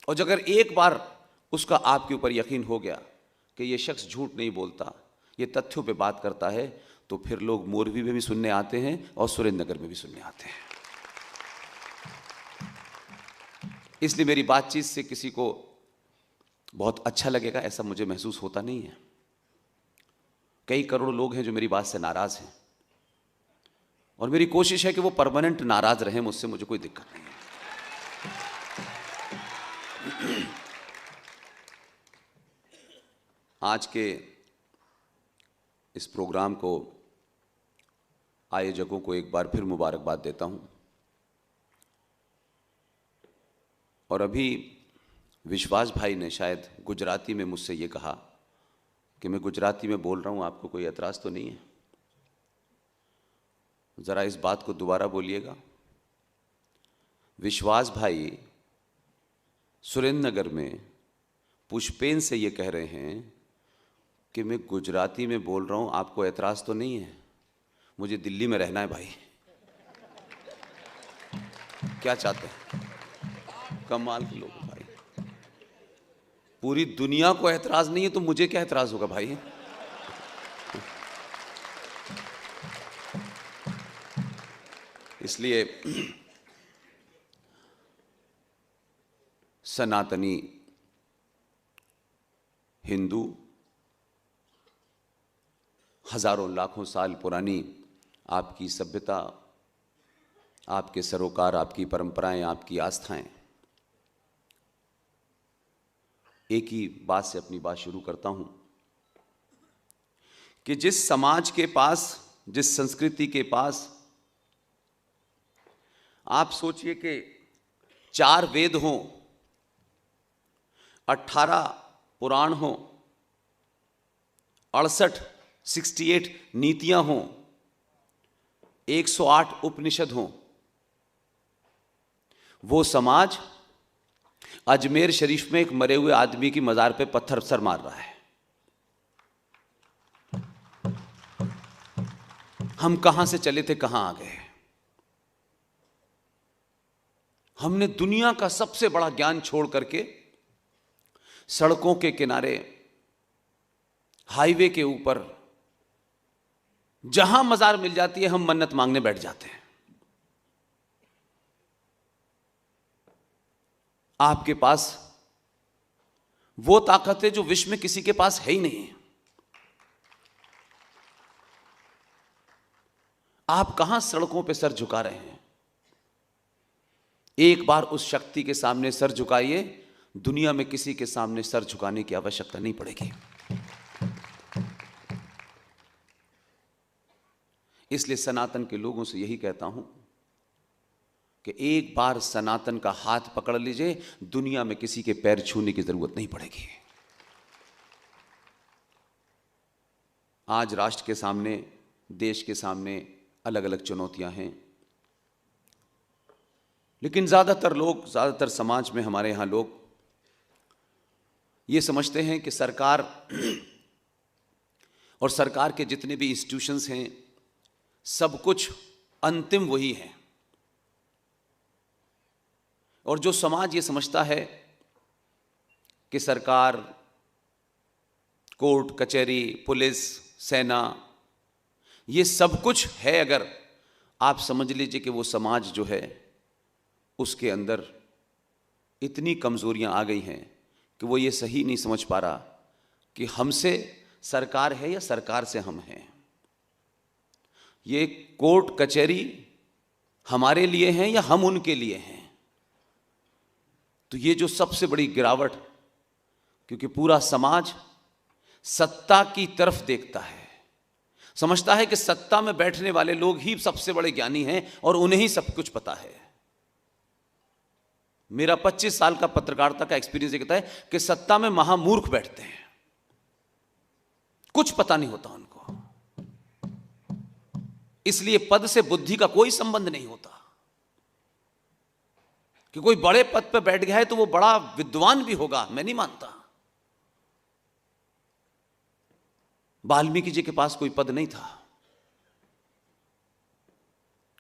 और अगर एक बार उसका आपके ऊपर यकीन हो गया कि ये शख्स झूठ नहीं बोलता, ये तथ्यों पे बात करता है, तो फिर लोग मोरवी में भी सुनने आते हैं और सुरेंद्रनगर में भी सुनने आते हैं। इसलिए मेरी बातचीत से किसी को बहुत अच्छा लगेगा ऐसा मुझे महसूस होता नहीं है। कई करोड़ लोग हैं जो मेरी बात से नाराज हैं, और मेरी कोशिश है कि वो परमानेंट नाराज रहें मुझसे, मुझे कोई दिक्कत नहीं है। आज के इस प्रोग्राम को आयोजकों को एक बार फिर मुबारकबाद देता हूं। और अभी विश्वास भाई ने शायद गुजराती में मुझसे ये कहा कि मैं गुजराती में बोल रहा हूं, आपको कोई एतराज़ तो नहीं है? ज़रा इस बात को दोबारा बोलिएगा। विश्वास भाई सुरेंद्रनगर में पुष्पेन से ये कह रहे हैं कि मैं गुजराती में बोल रहा हूं, आपको एतराज़ तो नहीं है? मुझे दिल्ली में रहना है भाई। क्या चाहते हैं? कमाल के लोग भाई। पूरी दुनिया को एतराज़ नहीं है तो मुझे क्या एतराज़ होगा भाई? इसलिए सनातनी हिंदू हजारों लाखों साल पुरानी आपकी सभ्यता, आपके सरोकार, आपकी परंपराएं, आपकी आस्थाएं, एक ही बात से अपनी बात शुरू करता हूं कि जिस समाज के पास, जिस संस्कृति के पास आप सोचिए कि 4 वेद हों, 18 पुराण हों, 68 नीतियां हों, 108 उपनिषद हों, वो समाज अजमेर शरीफ में एक मरे हुए आदमी की मजार पे पत्थर सर मार रहा है। हम कहां से चले थे, कहां आ गए? हमने दुनिया का सबसे बड़ा ज्ञान छोड़ करके सड़कों के किनारे, हाईवे के ऊपर जहां मजार मिल जाती है हम मन्नत मांगने बैठ जाते हैं। आपके पास वो ताकत है जो विश्व में किसी के पास है ही नहीं। आप कहां सड़कों पे सर झुका रहे हैं? एक बार उस शक्ति के सामने सर झुकाइए, दुनिया में किसी के सामने सर झुकाने की आवश्यकता नहीं पड़ेगी। इसलिए सनातन के लोगों से यही कहता हूं कि एक बार सनातन का हाथ पकड़ लीजिए, दुनिया में किसी के पैर छूने की जरूरत नहीं पड़ेगी। आज राष्ट्र के सामने, देश के सामने अलग अलग चुनौतियां हैं, लेकिन ज़्यादातर समाज में, हमारे यहाँ लोग ये समझते हैं कि सरकार और सरकार के जितने भी इंस्टीट्यूशंस हैं, सब कुछ अंतिम वही है। और जो समाज ये समझता है कि सरकार, कोर्ट कचहरी, पुलिस, सेना, ये सब कुछ है, अगर आप समझ लीजिए कि वो समाज जो है उसके अंदर इतनी कमजोरियां आ गई हैं कि वो ये सही नहीं समझ पा रहा कि हमसे सरकार है या सरकार से हम हैं। ये कोर्ट कचहरी हमारे लिए हैं या हम उनके लिए हैं। तो ये जो सबसे बड़ी गिरावट, क्योंकि पूरा समाज सत्ता की तरफ देखता है, समझता है कि सत्ता में बैठने वाले लोग ही सबसे बड़े ज्ञानी हैं और उन्हें ही सब कुछ पता है। मेरा 25 साल का पत्रकारिता का एक्सपीरियंस ये कहता है कि सत्ता में महामूर्ख बैठते हैं, कुछ पता नहीं होता उनको। इसलिए पद से बुद्धि का कोई संबंध नहीं होता कि कोई बड़े पद पर बैठ गया है तो वो बड़ा विद्वान भी होगा, मैं नहीं मानता। वाल्मीकि जी के पास कोई पद नहीं था,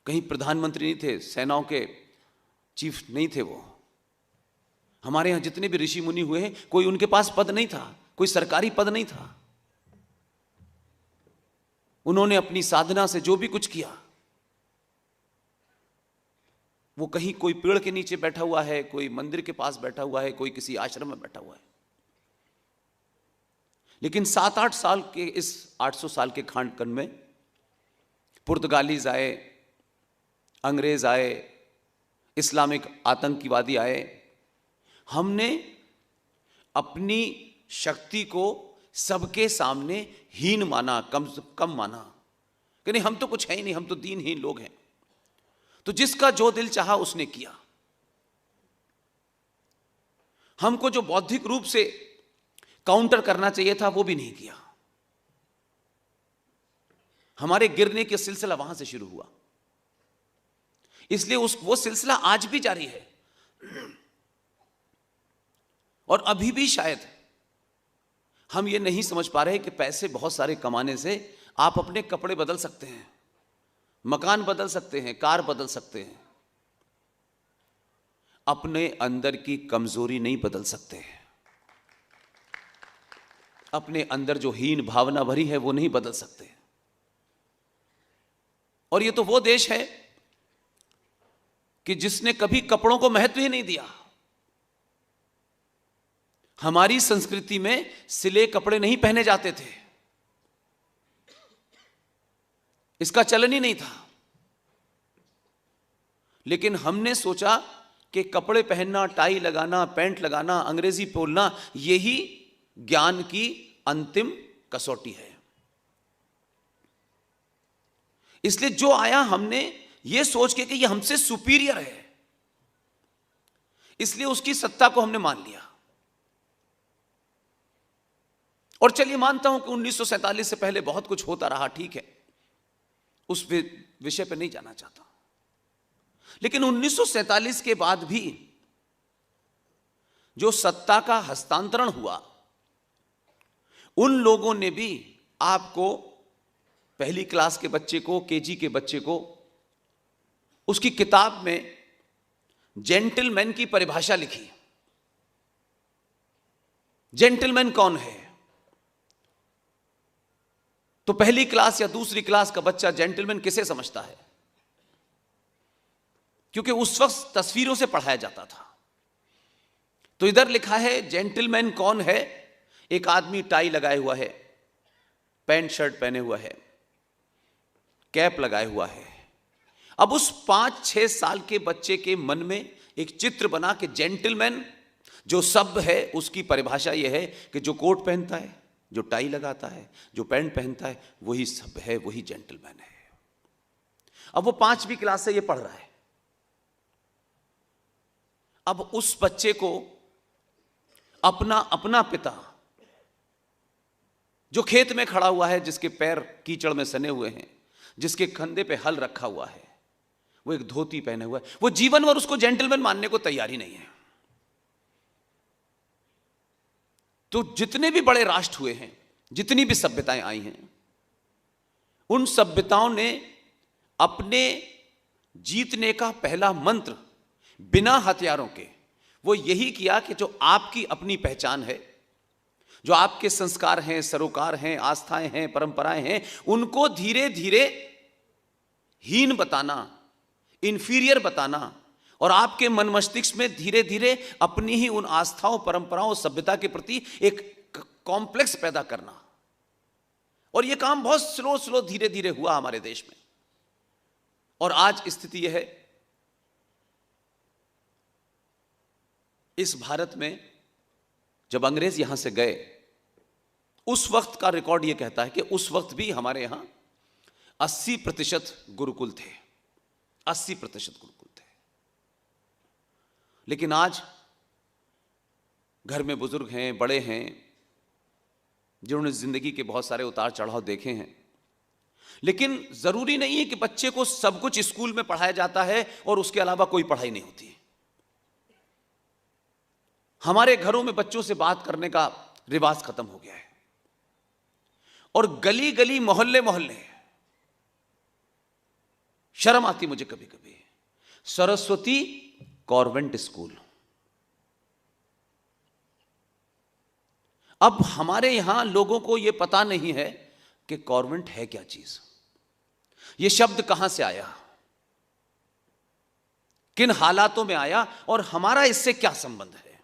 कहीं प्रधानमंत्री नहीं थे, सेनाओं के चीफ नहीं थे वो। हमारे यहां जितने भी ऋषि मुनि हुए हैं, कोई उनके पास पद नहीं था, कोई सरकारी पद नहीं था। उन्होंने अपनी साधना से जो भी कुछ किया, वो कहीं कोई पेड़ के नीचे बैठा हुआ है, कोई मंदिर के पास बैठा हुआ है, कोई किसी आश्रम में बैठा हुआ है। लेकिन 7-8 साल के इस 800 साल के खांडकन में पुर्तगालीज आए, अंग्रेज आए, इस्लामिक आतंकवादी आए। हमने अपनी शक्ति को सबके सामने हीन माना, कम माना कि नहीं, हम तो कुछ है ही नहीं, हम तो दीनहीन लोग हैं। तो जिसका जो दिल चाहा उसने किया। हमको जो बौद्धिक रूप से काउंटर करना चाहिए था, वो भी नहीं किया। हमारे गिरने का सिलसिला वहां से शुरू हुआ। इसलिए वो सिलसिला आज भी जारी है। और अभी भी शायद हम ये नहीं समझ पा रहे कि पैसे बहुत सारे कमाने से आप अपने कपड़े बदल सकते हैं, मकान बदल सकते हैं, कार बदल सकते हैं, अपने अंदर की कमजोरी नहीं बदल सकते हैं। अपने अंदर जो हीन भावना भरी है वो नहीं बदल सकते। और ये तो वो देश है कि जिसने कभी कपड़ों को महत्व ही नहीं दिया। हमारी संस्कृति में सिले कपड़े नहीं पहने जाते थे, इसका चलन ही नहीं था। लेकिन हमने सोचा कि कपड़े पहनना, टाई लगाना, पैंट लगाना, अंग्रेजी बोलना, यही ज्ञान की अंतिम कसौटी है। इसलिए जो आया, हमने ये सोच के कि ये हमसे सुपीरियर है, इसलिए उसकी सत्ता को हमने मान लिया। और चलिए मानता हूं कि 1947 से पहले बहुत कुछ होता रहा, ठीक है, उस विषय पर नहीं जाना चाहता। लेकिन 1947 के बाद भी जो सत्ता का हस्तांतरण हुआ, उन लोगों ने भी आपको, पहली क्लास के बच्चे को, केजी के बच्चे को, उसकी किताब में जेंटलमैन की परिभाषा लिखी। जेंटलमैन कौन है? तो पहली क्लास या दूसरी क्लास का बच्चा जेंटलमैन किसे समझता है? क्योंकि उस वक्त तस्वीरों से पढ़ाया जाता था। तो इधर लिखा है जेंटलमैन कौन है? एक आदमी टाई लगाए हुआ है, पैंट शर्ट पहने हुआ है, कैप लगाए हुआ है। अब उस 5-6 साल के बच्चे के मन में एक चित्र बना कि जेंटलमैन जो शब्द है उसकी परिभाषा यह है कि जो कोट पहनता है, जो टाई लगाता है, जो पैंट पहनता है, वही सब है, वही जेंटलमैन है। अब वो 5वीं क्लास से ये पढ़ रहा है। अब उस बच्चे को अपना पिता, जो खेत में खड़ा हुआ है, जिसके पैर कीचड़ में सने हुए हैं, जिसके कंधे पे हल रखा हुआ है, वो एक धोती पहने हुआ है, वो जीवन भर उसको जेंटलमैन मानने को तैयार ही नहीं है। तो जितने भी बड़े राष्ट्र हुए हैं, जितनी भी सभ्यताएं आई हैं, उन सभ्यताओं ने अपने जीतने का पहला मंत्र बिना हथियारों के वो यही किया कि जो आपकी अपनी पहचान है, जो आपके संस्कार हैं, सरोकार हैं, आस्थाएं हैं, परंपराएं हैं, उनको धीरे धीरे हीन बताना, इंफीरियर बताना, और आपके मन मस्तिष्क में धीरे धीरे अपनी ही उन आस्थाओं, परंपराओं, सभ्यता के प्रति एक कॉम्प्लेक्स पैदा करना। और यह काम बहुत स्लो धीरे धीरे हुआ हमारे देश में। और आज स्थिति यह है, इस भारत में जब अंग्रेज यहां से गए, उस वक्त का रिकॉर्ड यह कहता है कि उस वक्त भी हमारे यहां 80% गुरुकुल थे, 80% गुरुकुल थे। लेकिन आज घर में बुजुर्ग हैं, बड़े हैं, जिन्होंने जिंदगी के बहुत सारे उतार चढ़ाव देखे हैं। लेकिन जरूरी नहीं है कि बच्चे को सब कुछ स्कूल में पढ़ाया जाता है और उसके अलावा कोई पढ़ाई नहीं होती है। हमारे घरों में बच्चों से बात करने का रिवाज खत्म हो गया है, और गली गली, मोहल्ले मोहल्ले, शर्म आती मुझे कभी कभी, सरस्वती कॉन्वेंट स्कूल, अब हमारे यहां लोगों को यह पता नहीं है कि गवर्नमेंट है क्या चीज, यह शब्द कहां से आया, किन हालातों में आया और हमारा इससे क्या संबंध है,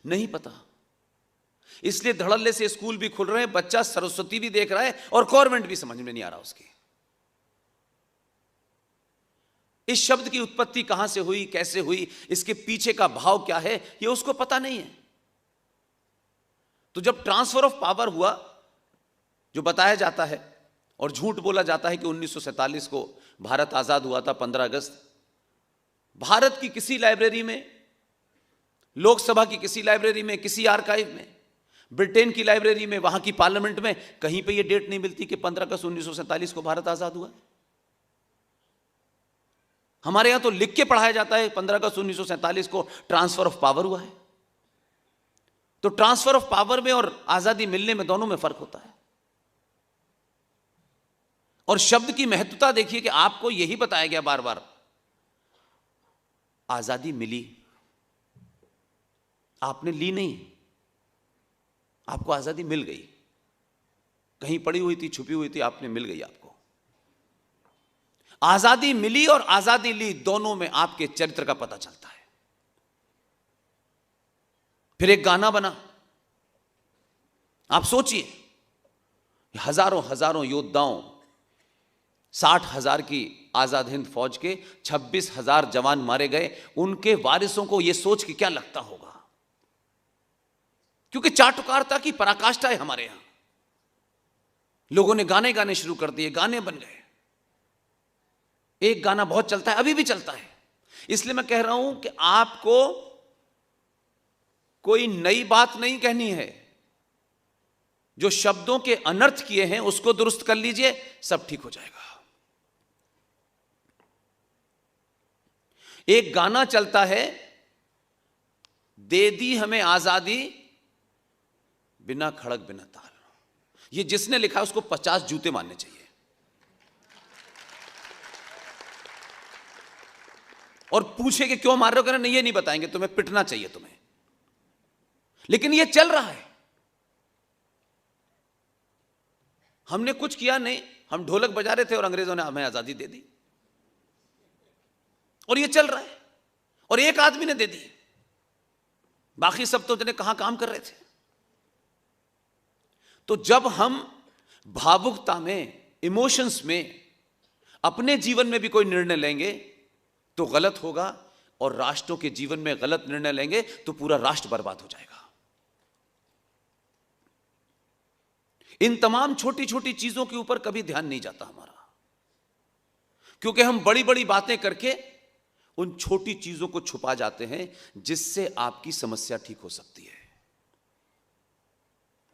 नहीं पता। इसलिए धड़ल्ले से स्कूल भी खुल रहे हैं, बच्चा सरस्वती भी देख रहा है और गवर्नमेंट भी समझ में नहीं आ रहा उसकी। इस शब्द की उत्पत्ति कहां से हुई, कैसे हुई, इसके पीछे का भाव क्या है, यह उसको पता नहीं है। तो जब ट्रांसफर ऑफ पावर हुआ, जो बताया जाता है और झूठ बोला जाता है कि 1947 को भारत आजाद हुआ था 15 अगस्त, भारत की किसी लाइब्रेरी में, लोकसभा की किसी लाइब्रेरी में, किसी आर्काइव में, ब्रिटेन की लाइब्रेरी में, वहां की पार्लियामेंट में, कहीं पे यह डेट नहीं मिलती कि 15 अगस्त 1947 को भारत आजाद हुआ। हमारे यहां तो लिख के पढ़ाया जाता है 15 अगस्त 1947 को ट्रांसफर ऑफ पावर हुआ है। तो ट्रांसफर ऑफ पावर में और आजादी मिलने में, दोनों में फर्क होता है। और शब्द की महत्वता देखिए कि आपको यही बताया गया बार बार, आजादी मिली, आपने ली नहीं, आपको आजादी मिल गई, कहीं पड़ी हुई थी, छुपी हुई थी, आपने मिल गई आपको। आजादी मिली और आजादी ली, दोनों में आपके चरित्र का पता चलता है। फिर एक गाना बना, आप सोचिए, हजारों हजारों योद्धाओं, 60,000 की आजाद हिंद फौज के 26,000 जवान मारे गए, उनके वारिसों को यह सोच के क्या लगता होगा, क्योंकि चाटुकारिता की पराकाष्ठा है हमारे यहां। लोगों ने गाने गाने शुरू कर दिए, गाने बन गए। एक गाना बहुत चलता है, अभी भी चलता है। इसलिए मैं कह रहा हूं कि आपको कोई नई बात नहीं कहनी है, जो शब्दों के अनर्थ किए हैं उसको दुरुस्त कर लीजिए, सब ठीक हो जाएगा। एक गाना चलता है, दे दी हमें आजादी बिना खड़क बिना ताल, ये जिसने लिखा है उसको 50 जूते मारने चाहिए। और पूछे कि क्यों मार रहे हो, कहना नहीं ये नहीं बताएंगे, तुम्हें पिटना चाहिए तुम्हें। लेकिन ये चल रहा है, हमने कुछ किया नहीं, हम ढोलक बजा रहे थे और अंग्रेजों ने हमें आजादी दे दी, और ये चल रहा है। और एक आदमी ने दे दी, बाकी सब तो जने कहां काम कर रहे थे। तो जब हम भावुकता में, इमोशंस में अपने जीवन में भी कोई निर्णय लेंगे तो गलत होगा, और राष्ट्रों के जीवन में गलत निर्णय लेंगे तो पूरा राष्ट्र बर्बाद हो जाएगा। इन तमाम छोटी छोटी चीजों के ऊपर कभी ध्यान नहीं जाता हमारा, क्योंकि हम बड़ी बड़ी बातें करके उन छोटी चीजों को छुपा जाते हैं, जिससे आपकी समस्या ठीक हो सकती है।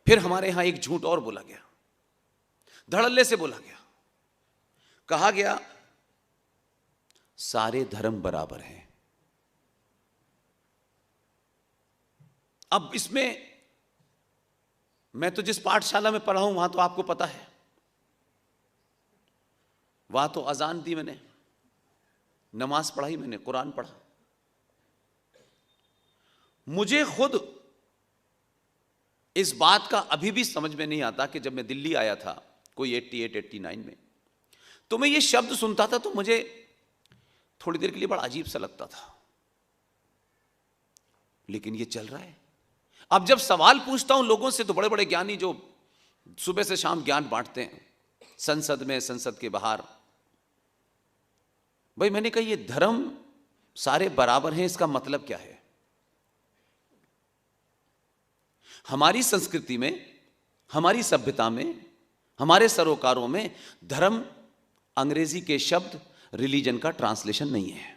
फिर हमारे यहां एक झूठ और बोला गया, धड़ल्ले से बोला गया, कहा गया सारे धर्म बराबर हैं। अब इसमें मैं तो जिस पाठशाला में पढ़ा हूं वहां तो आपको पता है, वहां तो अजान दी मैंने, नमाज पढ़ाई मैंने, कुरान पढ़ा। मुझे खुद इस बात का अभी भी समझ में नहीं आता कि जब मैं दिल्ली आया था कोई 88-89 में, तो मैं ये शब्द सुनता था तो मुझे थोड़ी देर के लिए बड़ा अजीब सा लगता था, लेकिन ये चल रहा है। अब जब सवाल पूछता हूं लोगों से, तो बड़े बड़े ज्ञानी जो सुबह से शाम ज्ञान बांटते हैं, संसद में, संसद के बाहर, भाई मैंने कहा ये धर्म सारे बराबर हैं, इसका मतलब क्या है? हमारी संस्कृति में, हमारी सभ्यता में, हमारे सरोकारों में धर्म अंग्रेजी के शब्द रिलीजन का ट्रांसलेशन नहीं है।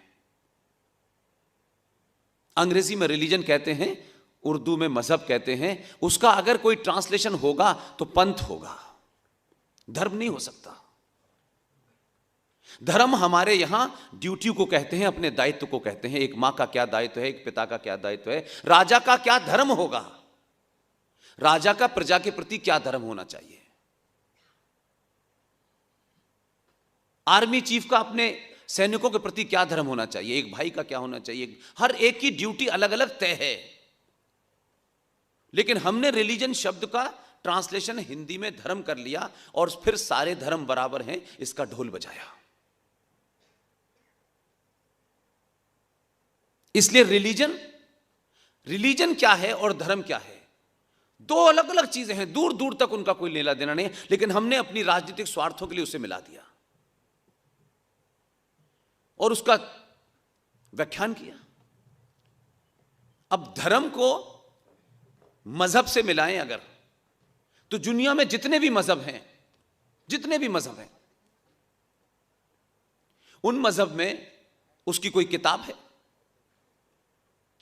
अंग्रेजी में रिलीजन कहते हैं, उर्दू में मजहब कहते हैं, उसका अगर कोई ट्रांसलेशन होगा तो पंथ होगा, धर्म नहीं हो सकता। धर्म हमारे यहां ड्यूटी को कहते हैं, अपने दायित्व को कहते हैं। एक मां का क्या दायित्व है, एक पिता का क्या दायित्व है, राजा का क्या धर्म होगा, राजा का प्रजा के प्रति क्या धर्म होना चाहिए, आर्मी चीफ का अपने सैनिकों के प्रति क्या धर्म होना चाहिए, एक भाई का क्या होना चाहिए। हर एक की ड्यूटी अलग अलग तय है। लेकिन हमने रिलीजन शब्द का ट्रांसलेशन हिंदी में धर्म कर लिया और फिर सारे धर्म बराबर हैं इसका ढोल बजाया। इसलिए रिलीजन क्या है और धर्म क्या है, दो अलग अलग चीजें हैं, दूर दूर तक उनका कोई लेना देना नहीं है, लेकिन हमने अपनी राजनीतिक स्वार्थों के लिए उसे मिला दिया और उसका व्याख्यान किया। अब धर्म को मजहब से मिलाएं अगर, तो दुनिया में जितने भी मजहब हैं उन मजहब में उसकी कोई किताब है,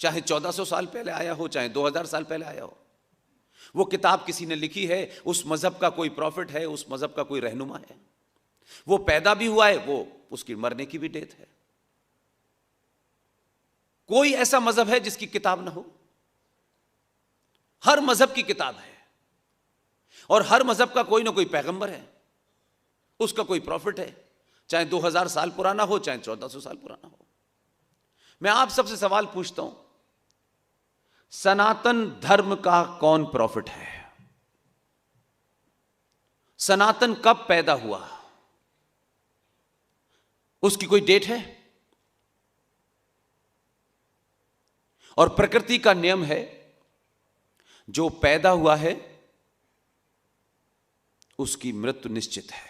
चाहे 1400 साल पहले आया हो, चाहे 2000 साल पहले आया हो, वो किताब किसी ने लिखी है, उस मजहब का कोई प्रॉफिट है, उस मजहब का कोई रहनुमा है, वो पैदा भी हुआ है, वो उसकी मरने की भी डेट है। कोई ऐसा मजहब है जिसकी किताब ना हो? हर मजहब की किताब है और हर मजहब का कोई ना कोई पैगंबर है, उसका कोई प्रॉफिट है, चाहे 2000 साल पुराना हो, चाहे 1400 साल पुराना हो। मैं आप सबसे सवाल पूछता हूं, सनातन धर्म का कौन प्रॉफिट है? सनातन कब पैदा हुआ? उसकी कोई डेट है? और प्रकृति का नियम है, जो पैदा हुआ है उसकी मृत्यु निश्चित है।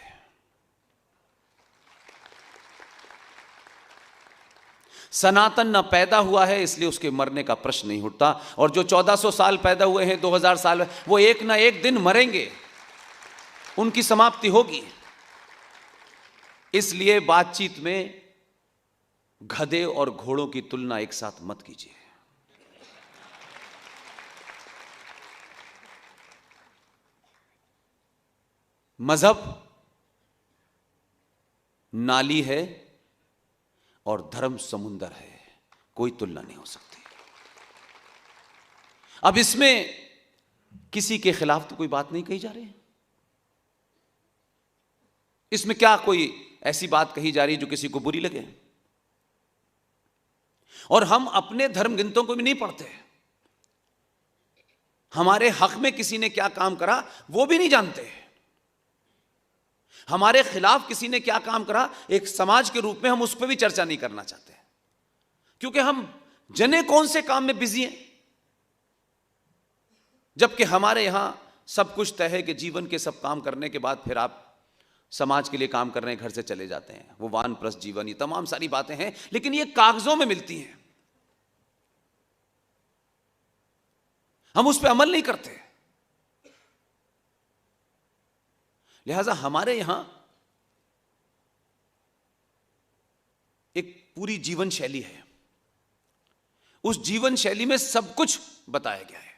सनातन न पैदा हुआ है इसलिए उसके मरने का प्रश्न नहीं उठता, और जो 1400 साल पैदा हुए हैं, 2000 साल, वो एक ना एक दिन मरेंगे, उनकी समाप्ति होगी। इसलिए बातचीत में गधे और घोड़ों की तुलना एक साथ मत कीजिए। मजहब नाली है और धर्म समुंदर है, कोई तुलना नहीं हो सकती। अब इसमें किसी के खिलाफ तो कोई बात नहीं कही जा रही, इसमें क्या कोई ऐसी बात कही जा रही है जो किसी को बुरी लगे? और हम अपने धर्म ग्रंथों को भी नहीं पढ़ते, हमारे हक में किसी ने क्या काम करा वो भी नहीं जानते, हमारे खिलाफ किसी ने क्या काम करा एक समाज के रूप में हम उस पर भी चर्चा नहीं करना चाहते, क्योंकि हम जने कौन से काम में बिजी हैं, जबकि हमारे यहां सब कुछ तय है कि जीवन के सब काम करने के बाद फिर आप समाज के लिए काम करने घर से चले जाते हैं, वो वानप्रस्थ जीवन, ये तमाम सारी बातें हैं, लेकिन ये कागजों में मिलती हैं, हम उस पर अमल नहीं करते। लिहाजा हमारे यहां एक पूरी जीवन शैली है, उस जीवन शैली में सब कुछ बताया गया है,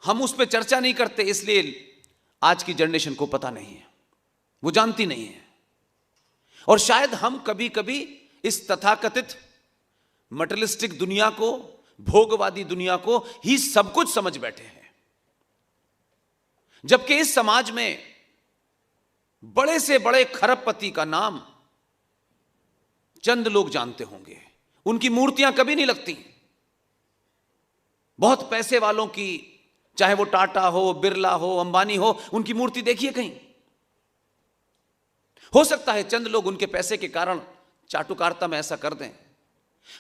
हम उस पर चर्चा नहीं करते, इसलिए आज की जनरेशन को पता नहीं है, वो जानती नहीं है। और शायद हम कभी कभी इस तथाकथित मटेरियलिस्टिक दुनिया को, भोगवादी दुनिया को ही सब कुछ समझ बैठे हैं, जबकि इस समाज में बड़े से बड़े खरबपति का नाम चंद लोग जानते होंगे, उनकी मूर्तियां कभी नहीं लगती। बहुत पैसे वालों की, चाहे वो टाटा हो, बिरला हो, अंबानी हो, उनकी मूर्ति देखिए कहीं। हो सकता है चंद लोग उनके पैसे के कारण चाटुकारिता में ऐसा कर दें।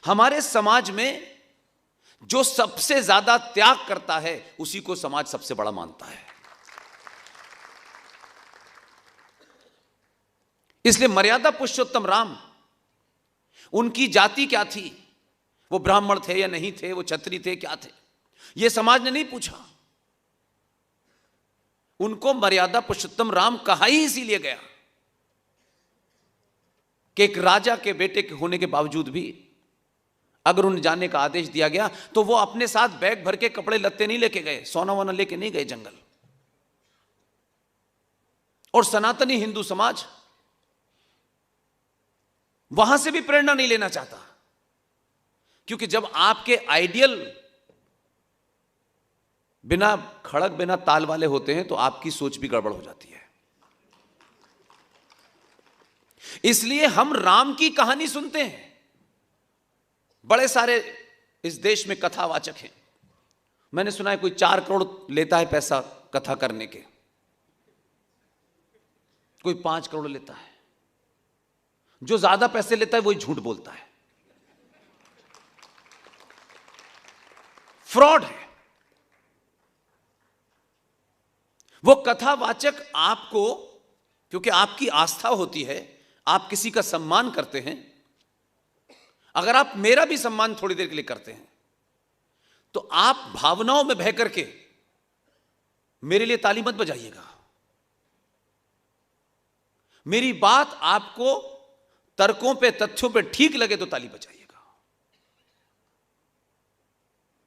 हमारे समाज में जो सबसे ज्यादा त्याग करता है उसी को समाज सबसे बड़ा मानता है। इसलिए मर्यादा पुरुषोत्तम राम, उनकी जाति क्या थी, वो ब्राह्मण थे या नहीं थे, वो क्षत्रिय थे क्या थे, यह समाज ने नहीं पूछा, उनको मर्यादा पुरुषोत्तम राम कहा ही इसीलिए गया कि एक राजा के बेटे के होने के बावजूद भी अगर उन्हें जाने का आदेश दिया गया तो वो अपने साथ बैग भर के कपड़े लत्ते नहीं लेके गए, सोना वोना लेके नहीं गए जंगल। और सनातनी हिंदू समाज वहां से भी प्रेरणा नहीं लेना चाहता, क्योंकि जब आपके आइडियल बिना खड़क बिना ताल वाले होते हैं तो आपकी सोच भी गड़बड़ हो जाती है। इसलिए हम राम की कहानी सुनते हैं, बड़े सारे इस देश में कथावाचक हैं। मैंने सुना है कोई 4 करोड़ लेता है पैसा कथा करने के, कोई 5 करोड़ लेता है। जो ज्यादा पैसे लेता है वही झूठ बोलता है, फ्रॉड है। वो कथावाचक आपको, क्योंकि आपकी आस्था होती है, आप किसी का सम्मान करते हैं। अगर आप मेरा भी सम्मान थोड़ी देर के लिए करते हैं तो आप भावनाओं में बह करके मेरे लिए ताली मत बजाइएगा। मेरी बात आपको तर्कों पे, तथ्यों पे ठीक लगे तो ताली बजाइएगा।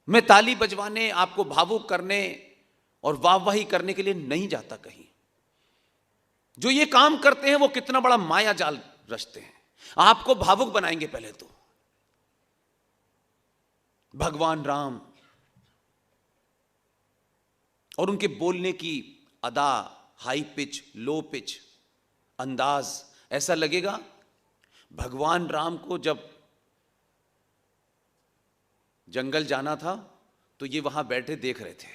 मैं ताली बजवाने, आपको भावुक करने और वाहवाही करने के लिए नहीं जाता कहीं। जो ये काम करते हैं वो कितना बड़ा माया जाल रचते हैं। आपको भावुक बनाएंगे पहले तो। भगवान राम और उनके बोलने की अदा, हाई पिच, लो पिच, अंदाज, ऐसा लगेगा भगवान राम को जब जंगल जाना था तो ये वहां बैठे देख रहे थे।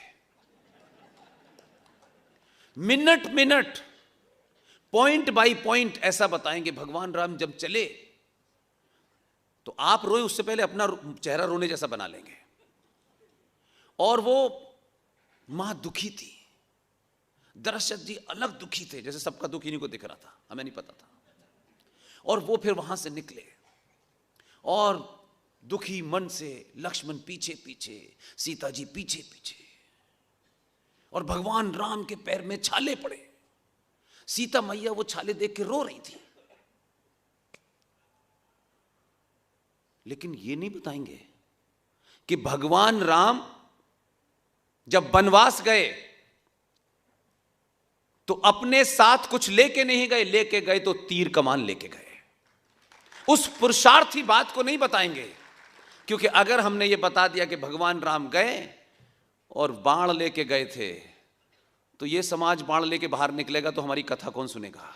Minute minute, point by point ऐसा बताएंगे। भगवान राम जब चले तो आप रोए उससे पहले अपना चेहरा रोने जैसा बना लेंगे। और वो मां दुखी थी, दशरथ जी अलग दुखी थे, जैसे सबका दुख इन्हीं को दिख रहा था, हमें नहीं पता था। और वो फिर वहां से निकले और दुखी मन से लक्ष्मण पीछे पीछे, सीता जी पीछे पीछे, और भगवान राम के पैर में छाले पड़े। सीता मैया वो छाले देख के रो रही थी, लेकिन ये नहीं बताएंगे कि भगवान राम जब वनवास गए तो अपने साथ कुछ लेके नहीं गए, लेके गए तो तीर कमान लेके गए। उस पुरुषार्थी बात को नहीं बताएंगे, क्योंकि अगर हमने ये बता दिया कि भगवान राम गए और बाण लेके गए थे तो ये समाज बाण लेके बाहर निकलेगा तो हमारी कथा कौन सुनेगा।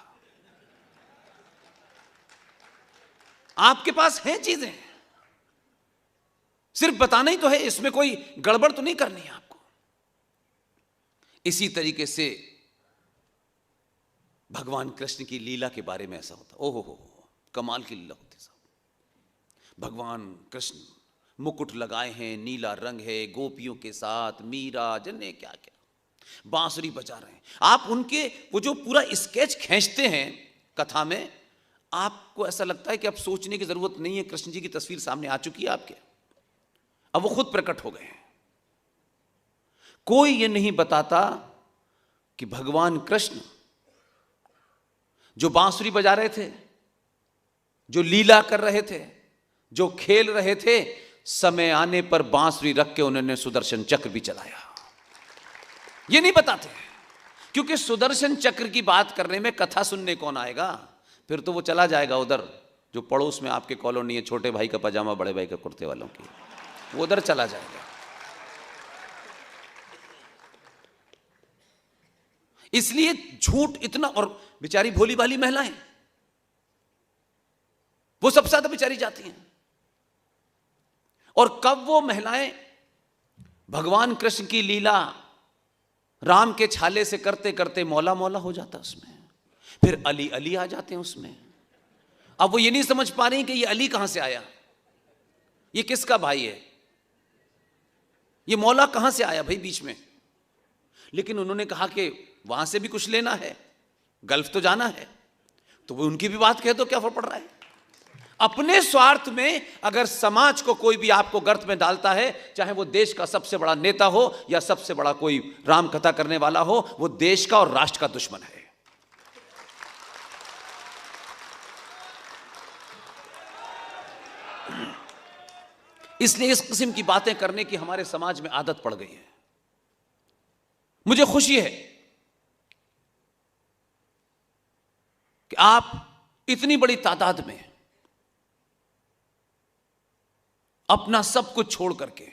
आपके पास है चीजें, सिर्फ बताना ही तो है, इसमें कोई गड़बड़ तो नहीं करनी है आपको। इसी तरीके से भगवान कृष्ण की लीला के बारे में ऐसा होता, ओहो हो कमाल की लीला होती साहब। भगवान कृष्ण मुकुट लगाए हैं, नीला रंग है, गोपियों के साथ, मीरा जने क्या क्या बांसुरी बजा रहे हैं। आप उनके वो जो पूरा स्केच खींचते हैं कथा में, आपको ऐसा लगता है कि अब सोचने की जरूरत नहीं है, कृष्ण जी की तस्वीर सामने आ चुकी है आपके, अब वो खुद प्रकट हो गए हैं। कोई ये नहीं बताता कि भगवान कृष्ण जो बांसुरी बजा रहे थे, जो लीला कर रहे थे, जो खेल रहे थे, समय आने पर बांसुरी रख के उन्होंने सुदर्शन चक्र भी चलाया। ये नहीं बताते, क्योंकि सुदर्शन चक्र की बात करने में कथा सुनने कौन आएगा। फिर तो वो चला जाएगा उधर जो पड़ोस में आपके कॉलोनी है, छोटे भाई का पजामा बड़े भाई का कुर्ते वालों की, वो उधर चला जाएगा। इसलिए झूठ इतना, और बेचारी भोली भाली महिलाएं वो सबसे ज्यादा बेचारी जाती हैं। और कब वो महिलाएं भगवान कृष्ण की लीला राम के छाले से करते करते मौला मौला हो जाता उसमें, फिर अली अली आ जाते हैं उसमें। अब वो ये नहीं समझ पा रही कि ये अली कहां से आया, ये किसका भाई है, ये मौला कहां से आया भाई बीच में। लेकिन उन्होंने कहा कि वहां से भी कुछ लेना है, गल्फ तो जाना है, तो वो उनकी भी बात कहे तो क्या फर्क पड़ रहा है। अपने स्वार्थ में अगर समाज को कोई भी आपको गर्त में डालता है, चाहे वो देश का सबसे बड़ा नेता हो या सबसे बड़ा कोई राम कथा करने वाला हो, वो देश का और राष्ट्र का दुश्मन है। इसलिए इस किस्म की बातें करने की हमारे समाज में आदत पड़ गई है। मुझे खुशी है कि आप इतनी बड़ी तादाद में अपना सब कुछ छोड़ करके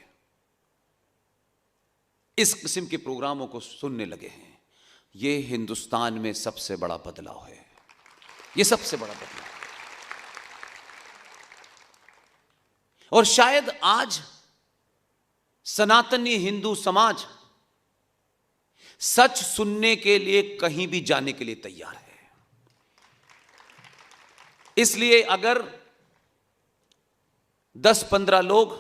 इस किस्म के प्रोग्रामों को सुनने लगे हैं। यह हिंदुस्तान में सबसे बड़ा बदलाव है, यह सबसे बड़ा बदलाव है। और शायद आज सनातनी हिंदू समाज सच सुनने के लिए कहीं भी जाने के लिए तैयार है। इसलिए अगर 10-15 लोग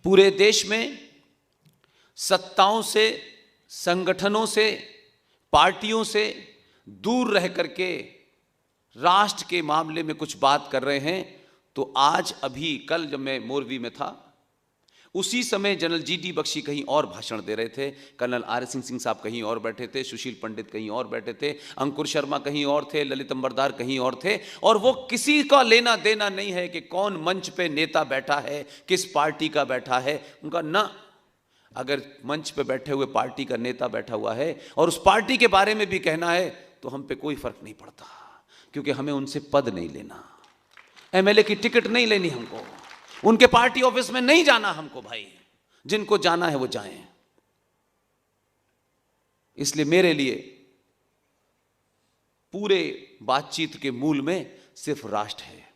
पूरे देश में सत्ताओं से, संगठनों से, पार्टियों से दूर रह करके राष्ट्र के मामले में कुछ बात कर रहे हैं, तो आज अभी कल जब मैं मोरवी में था, उसी समय जनरल जीडी बख्शी कहीं और भाषण दे रहे थे, कर्नल आर एस सिंह साहब कहीं और बैठे थे, सुशील पंडित कहीं और बैठे थे, अंकुर शर्मा कहीं और थे, ललित अंबरदार कहीं और थे, और वो किसी का लेना देना नहीं है कि कौन मंच पे नेता बैठा है, किस पार्टी का बैठा है। उनका ना, अगर मंच पे बैठे हुए पार्टी का नेता बैठा हुआ है और उस पार्टी के बारे में भी कहना है तो हम पे कोई फर्क नहीं पड़ता, क्योंकि हमें उनसे पद नहीं लेना, एमएलए की टिकट नहीं लेनी हमको, उनके पार्टी ऑफिस में नहीं जाना हमको। भाई, जिनको जाना है वो जाएं। इसलिए मेरे लिए पूरे बातचीत के मूल में सिर्फ राष्ट्र है।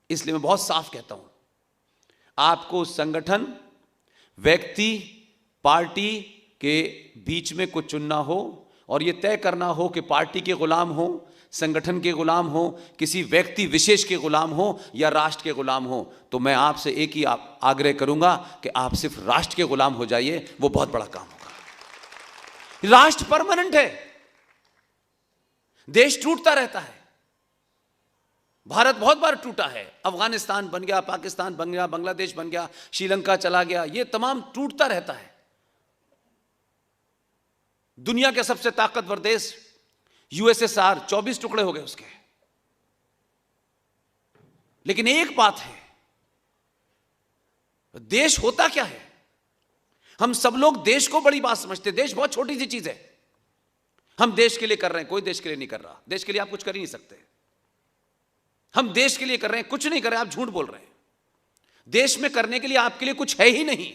इसलिए मैं बहुत साफ कहता हूं, आपको संगठन, व्यक्ति, पार्टी के बीच में कुछ चुनना हो और यह तय करना हो कि पार्टी के गुलाम हो, संगठन के गुलाम हो, किसी व्यक्ति विशेष के गुलाम हो या राष्ट्र के गुलाम हो, तो मैं आपसे एक ही आग्रह करूंगा कि आप सिर्फ राष्ट्र के गुलाम हो जाइए, वो बहुत बड़ा काम होगा। राष्ट्र परमानेंट है, देश टूटता रहता है। भारत बहुत बार टूटा है, अफगानिस्तान बन गया, पाकिस्तान बन गया, बांग्लादेश बन गया, श्रीलंका चला गया, ये तमाम टूटता रहता है। दुनिया के सबसे ताकतवर देश यूएसएसआर 24 टुकड़े हो गए उसके। लेकिन एक बात है, देश होता क्या है? हम सब लोग देश को बड़ी बात समझते हैं। देश बहुत छोटी सी चीज है। हम देश के लिए कर रहे हैं, कोई देश के लिए नहीं कर रहा। देश के लिए आप कुछ कर ही नहीं सकते। हम देश के लिए कर रहे हैं, कुछ नहीं कर रहे, आप झूठ बोल रहे हैं। देश में करने के लिए आपके लिए कुछ है ही नहीं।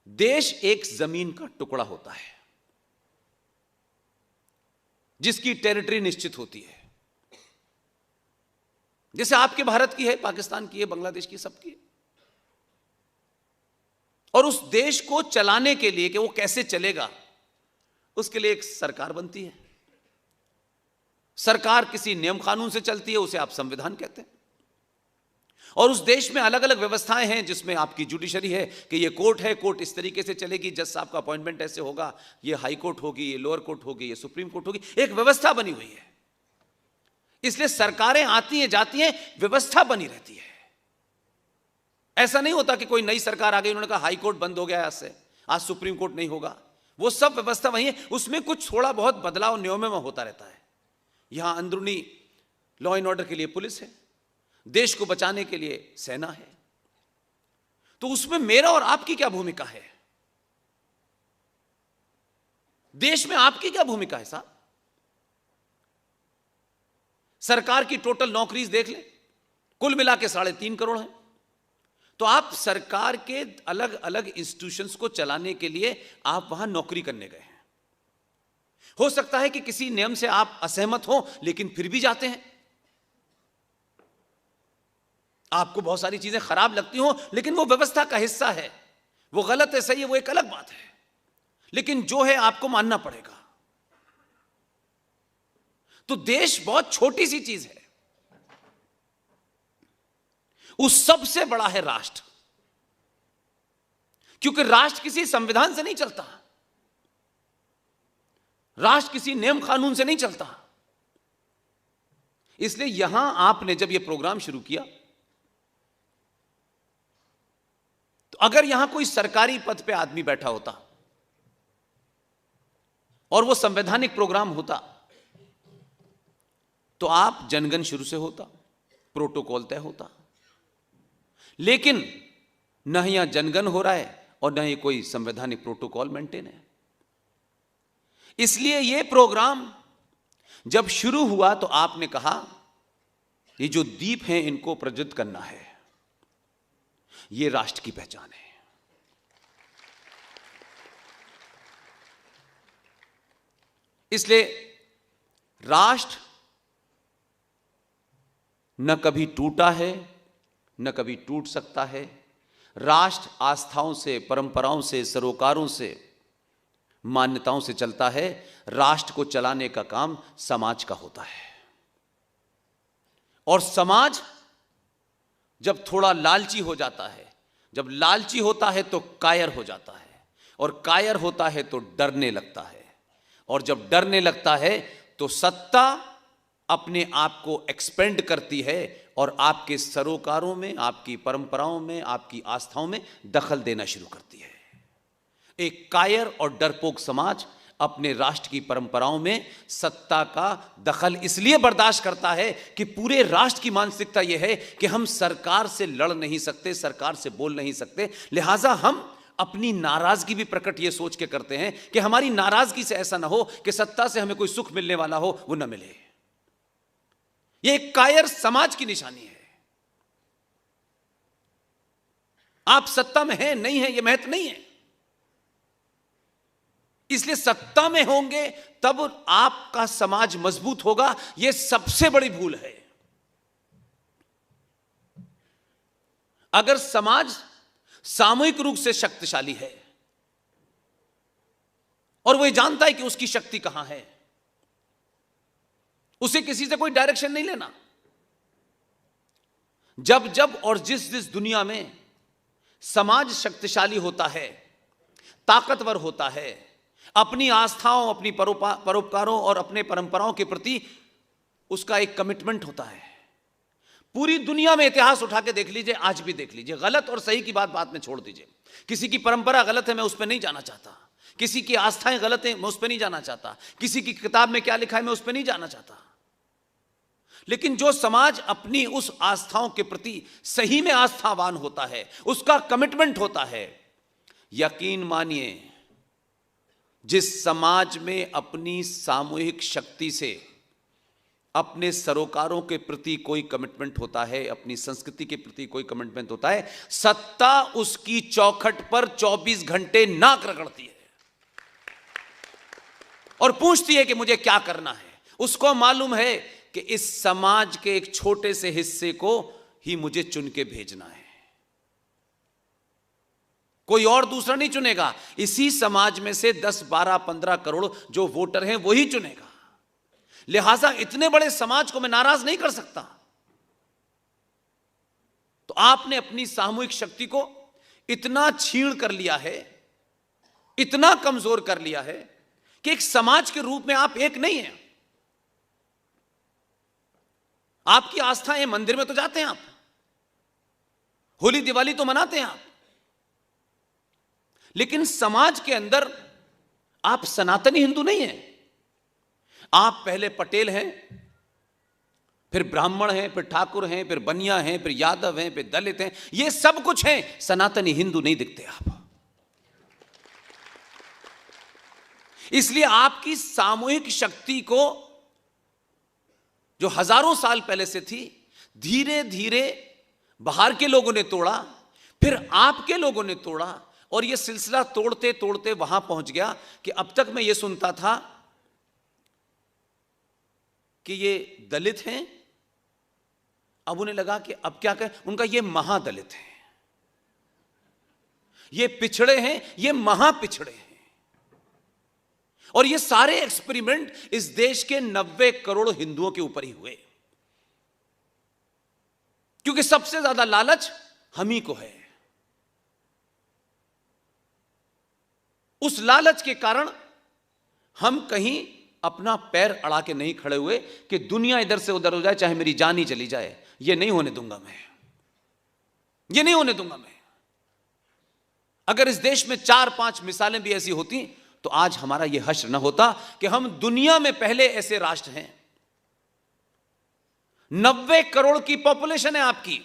देश एक जमीन का टुकड़ा होता है जिसकी टेरिटरी निश्चित होती है, जैसे आपके भारत की है, पाकिस्तान की है, बांग्लादेश की, सबकी है। और उस देश को चलाने के लिए कि वो कैसे चलेगा, उसके लिए एक सरकार बनती है। सरकार किसी नियम कानून से चलती है, उसे आप संविधान कहते हैं। और उस देश में अलग अलग व्यवस्थाएं हैं, जिसमें आपकी जुडिशरी है कि ये कोर्ट है, कोर्ट इस तरीके से चलेगी, जज साहब का अपॉइंटमेंट ऐसे होगा, ये हाई कोर्ट होगी, ये लोअर कोर्ट होगी, ये सुप्रीम कोर्ट होगी। एक व्यवस्था बनी हुई है। इसलिए सरकारें आती हैं, जाती हैं, व्यवस्था बनी रहती है। ऐसा नहीं होता कि कोई नई सरकार आ गई, उन्होंने कहा हाई कोर्ट बंद हो गया, आज से आज सुप्रीम कोर्ट नहीं होगा। वो सब व्यवस्था वही है, उसमें कुछ थोड़ा बहुत बदलाव नियमों में होता रहता है। यहां अंदरूनी लॉ एंड ऑर्डर के लिए पुलिस है, देश को बचाने के लिए सेना है। तो उसमें मेरा और आपकी क्या भूमिका है? देश में आपकी क्या भूमिका है साहब? सरकार की टोटल नौकरीज देख ले, कुल मिला के 3.5 करोड़ है। तो आप सरकार के अलग अलग इंस्टीट्यूशंस को चलाने के लिए आप वहां नौकरी करने गए हैं। हो सकता है कि किसी नियम से आप असहमत हो, लेकिन फिर भी जाते हैं। आपको बहुत सारी चीजें खराब लगती हो, लेकिन वो व्यवस्था का हिस्सा है। वो गलत है, सही है, वो एक अलग बात है, लेकिन जो है आपको मानना पड़ेगा। तो देश बहुत छोटी सी चीज है, उस सबसे बड़ा है राष्ट्र। क्योंकि राष्ट्र किसी संविधान से नहीं चलता, राष्ट्र किसी नियम कानून से नहीं चलता। इसलिए यहां आपने जब यह प्रोग्राम शुरू किया, तो अगर यहां कोई सरकारी पद पे आदमी बैठा होता और वो संवैधानिक प्रोग्राम होता, तो आप जनगण शुरू से होता, प्रोटोकॉल तय होता। लेकिन न यहां जनगण हो रहा है और न ही कोई संवैधानिक प्रोटोकॉल मेंटेन है। इसलिए यह प्रोग्राम जब शुरू हुआ तो आपने कहा ये जो दीप हैं इनको प्रज्वलित करना है, ये राष्ट्र की पहचान है। इसलिए राष्ट्र न कभी टूटा है, न कभी टूट सकता है। राष्ट्र आस्थाओं से, परंपराओं से, सरोकारों से, मान्यताओं से चलता है। राष्ट्र को चलाने का काम समाज का होता है। और समाज जब थोड़ा लालची हो जाता है, जब लालची होता है तो कायर हो जाता है, और कायर होता है तो डरने लगता है, और जब डरने लगता है तो सत्ता अपने आप को एक्सपेंड करती है और आपके सरोकारों में, आपकी परंपराओं में, आपकी आस्थाओं में दखल देना शुरू करती है। एक कायर और डरपोक समाज अपने राष्ट्र की परंपराओं में सत्ता का दखल इसलिए बर्दाश्त करता है कि पूरे राष्ट्र की मानसिकता यह है कि हम सरकार से लड़ नहीं सकते, सरकार से बोल नहीं सकते, लिहाजा हम अपनी नाराजगी भी प्रकट ये सोच के करते हैं कि हमारी नाराजगी से ऐसा ना हो कि सत्ता से हमें कोई सुख मिलने वाला हो, वो ना मिले। ये एक कायर समाज की निशानी है। आप सत्ता में हैं नहीं हैं, यह महत्व नहीं है। इसलिए सत्ता में होंगे तब आपका समाज मजबूत होगा, यह सबसे बड़ी भूल है। अगर समाज सामूहिक रूप से शक्तिशाली है और वह जानता है कि उसकी शक्ति कहां है, उसे किसी से कोई डायरेक्शन नहीं लेना। जब जब और जिस जिस दुनिया में समाज शक्तिशाली होता है, ताकतवर होता है, अपनी आस्थाओं, अपनी परोपकारों और अपने परंपराओं के प्रति उसका एक कमिटमेंट होता है। पूरी दुनिया में इतिहास उठा के देख लीजिए, आज भी देख लीजिए। गलत और सही की बात में छोड़ दीजिए। किसी की परंपरा गलत है, मैं उस पर नहीं जाना चाहता। किसी की आस्थाएं गलत हैं, मैं उस पर नहीं जाना चाहता। किसी की किताब में क्या लिखा है, मैं उस पर नहीं जाना चाहता। लेकिन जो समाज अपनी उस आस्थाओं के प्रति सही में आस्थावान होता है, उसका कमिटमेंट होता है, यकीन मानिए जिस समाज में अपनी सामूहिक शक्ति से अपने सरोकारों के प्रति कोई कमिटमेंट होता है, अपनी संस्कृति के प्रति कोई कमिटमेंट होता है, सत्ता उसकी चौखट पर 24 घंटे नाक रगड़ती है और पूछती है कि मुझे क्या करना है। उसको मालूम है कि इस समाज के एक छोटे से हिस्से को ही मुझे चुन के भेजना है, कोई और दूसरा नहीं चुनेगा। इसी समाज में से 10, 12, 15 करोड़ जो वोटर हैं वही चुनेगा। लिहाजा इतने बड़े समाज को मैं नाराज नहीं कर सकता। तो आपने अपनी सामूहिक शक्ति को इतना छीण कर लिया है, इतना कमजोर कर लिया है कि एक समाज के रूप में आप एक नहीं हैं। आपकी आस्थाएं, मंदिर में तो जाते हैं आप, होली दिवाली तो मनाते हैं आप, लेकिन समाज के अंदर आप सनातनी हिंदू नहीं हैं। आप पहले पटेल हैं, फिर ब्राह्मण हैं, फिर ठाकुर हैं, फिर बनिया हैं, फिर यादव हैं, फिर दलित हैं, ये सब कुछ हैं, सनातनी हिंदू नहीं दिखते आप। इसलिए आपकी सामूहिक शक्ति को जो हजारों साल पहले से थी, धीरे धीरे बाहर के लोगों ने तोड़ा, फिर आपके लोगों ने तोड़ा, और यह सिलसिला तोड़ते तोड़ते वहां पहुंच गया कि अब तक मैं यह सुनता था कि ये दलित हैं, अब उन्हें लगा कि अब क्या कहें, उनका ये महादलित है, ये पिछड़े हैं, ये महापिछड़े हैं। और ये सारे एक्सपेरिमेंट इस देश के 90 करोड़ हिंदुओं के ऊपर ही हुए, क्योंकि सबसे ज्यादा लालच हम ही को है। उस लालच के कारण हम कहीं अपना पैर अड़ा के नहीं खड़े हुए कि दुनिया इधर से उधर हो जाए, चाहे मेरी जान ही चली जाए, ये नहीं होने दूंगा मैं, ये नहीं होने दूंगा मैं। अगर इस देश में 4-5 मिसालें भी ऐसी होती तो आज हमारा यह हश्र न होता कि हम दुनिया में पहले ऐसे राष्ट्र हैं। 90 करोड़ की पॉपुलेशन है आपकी।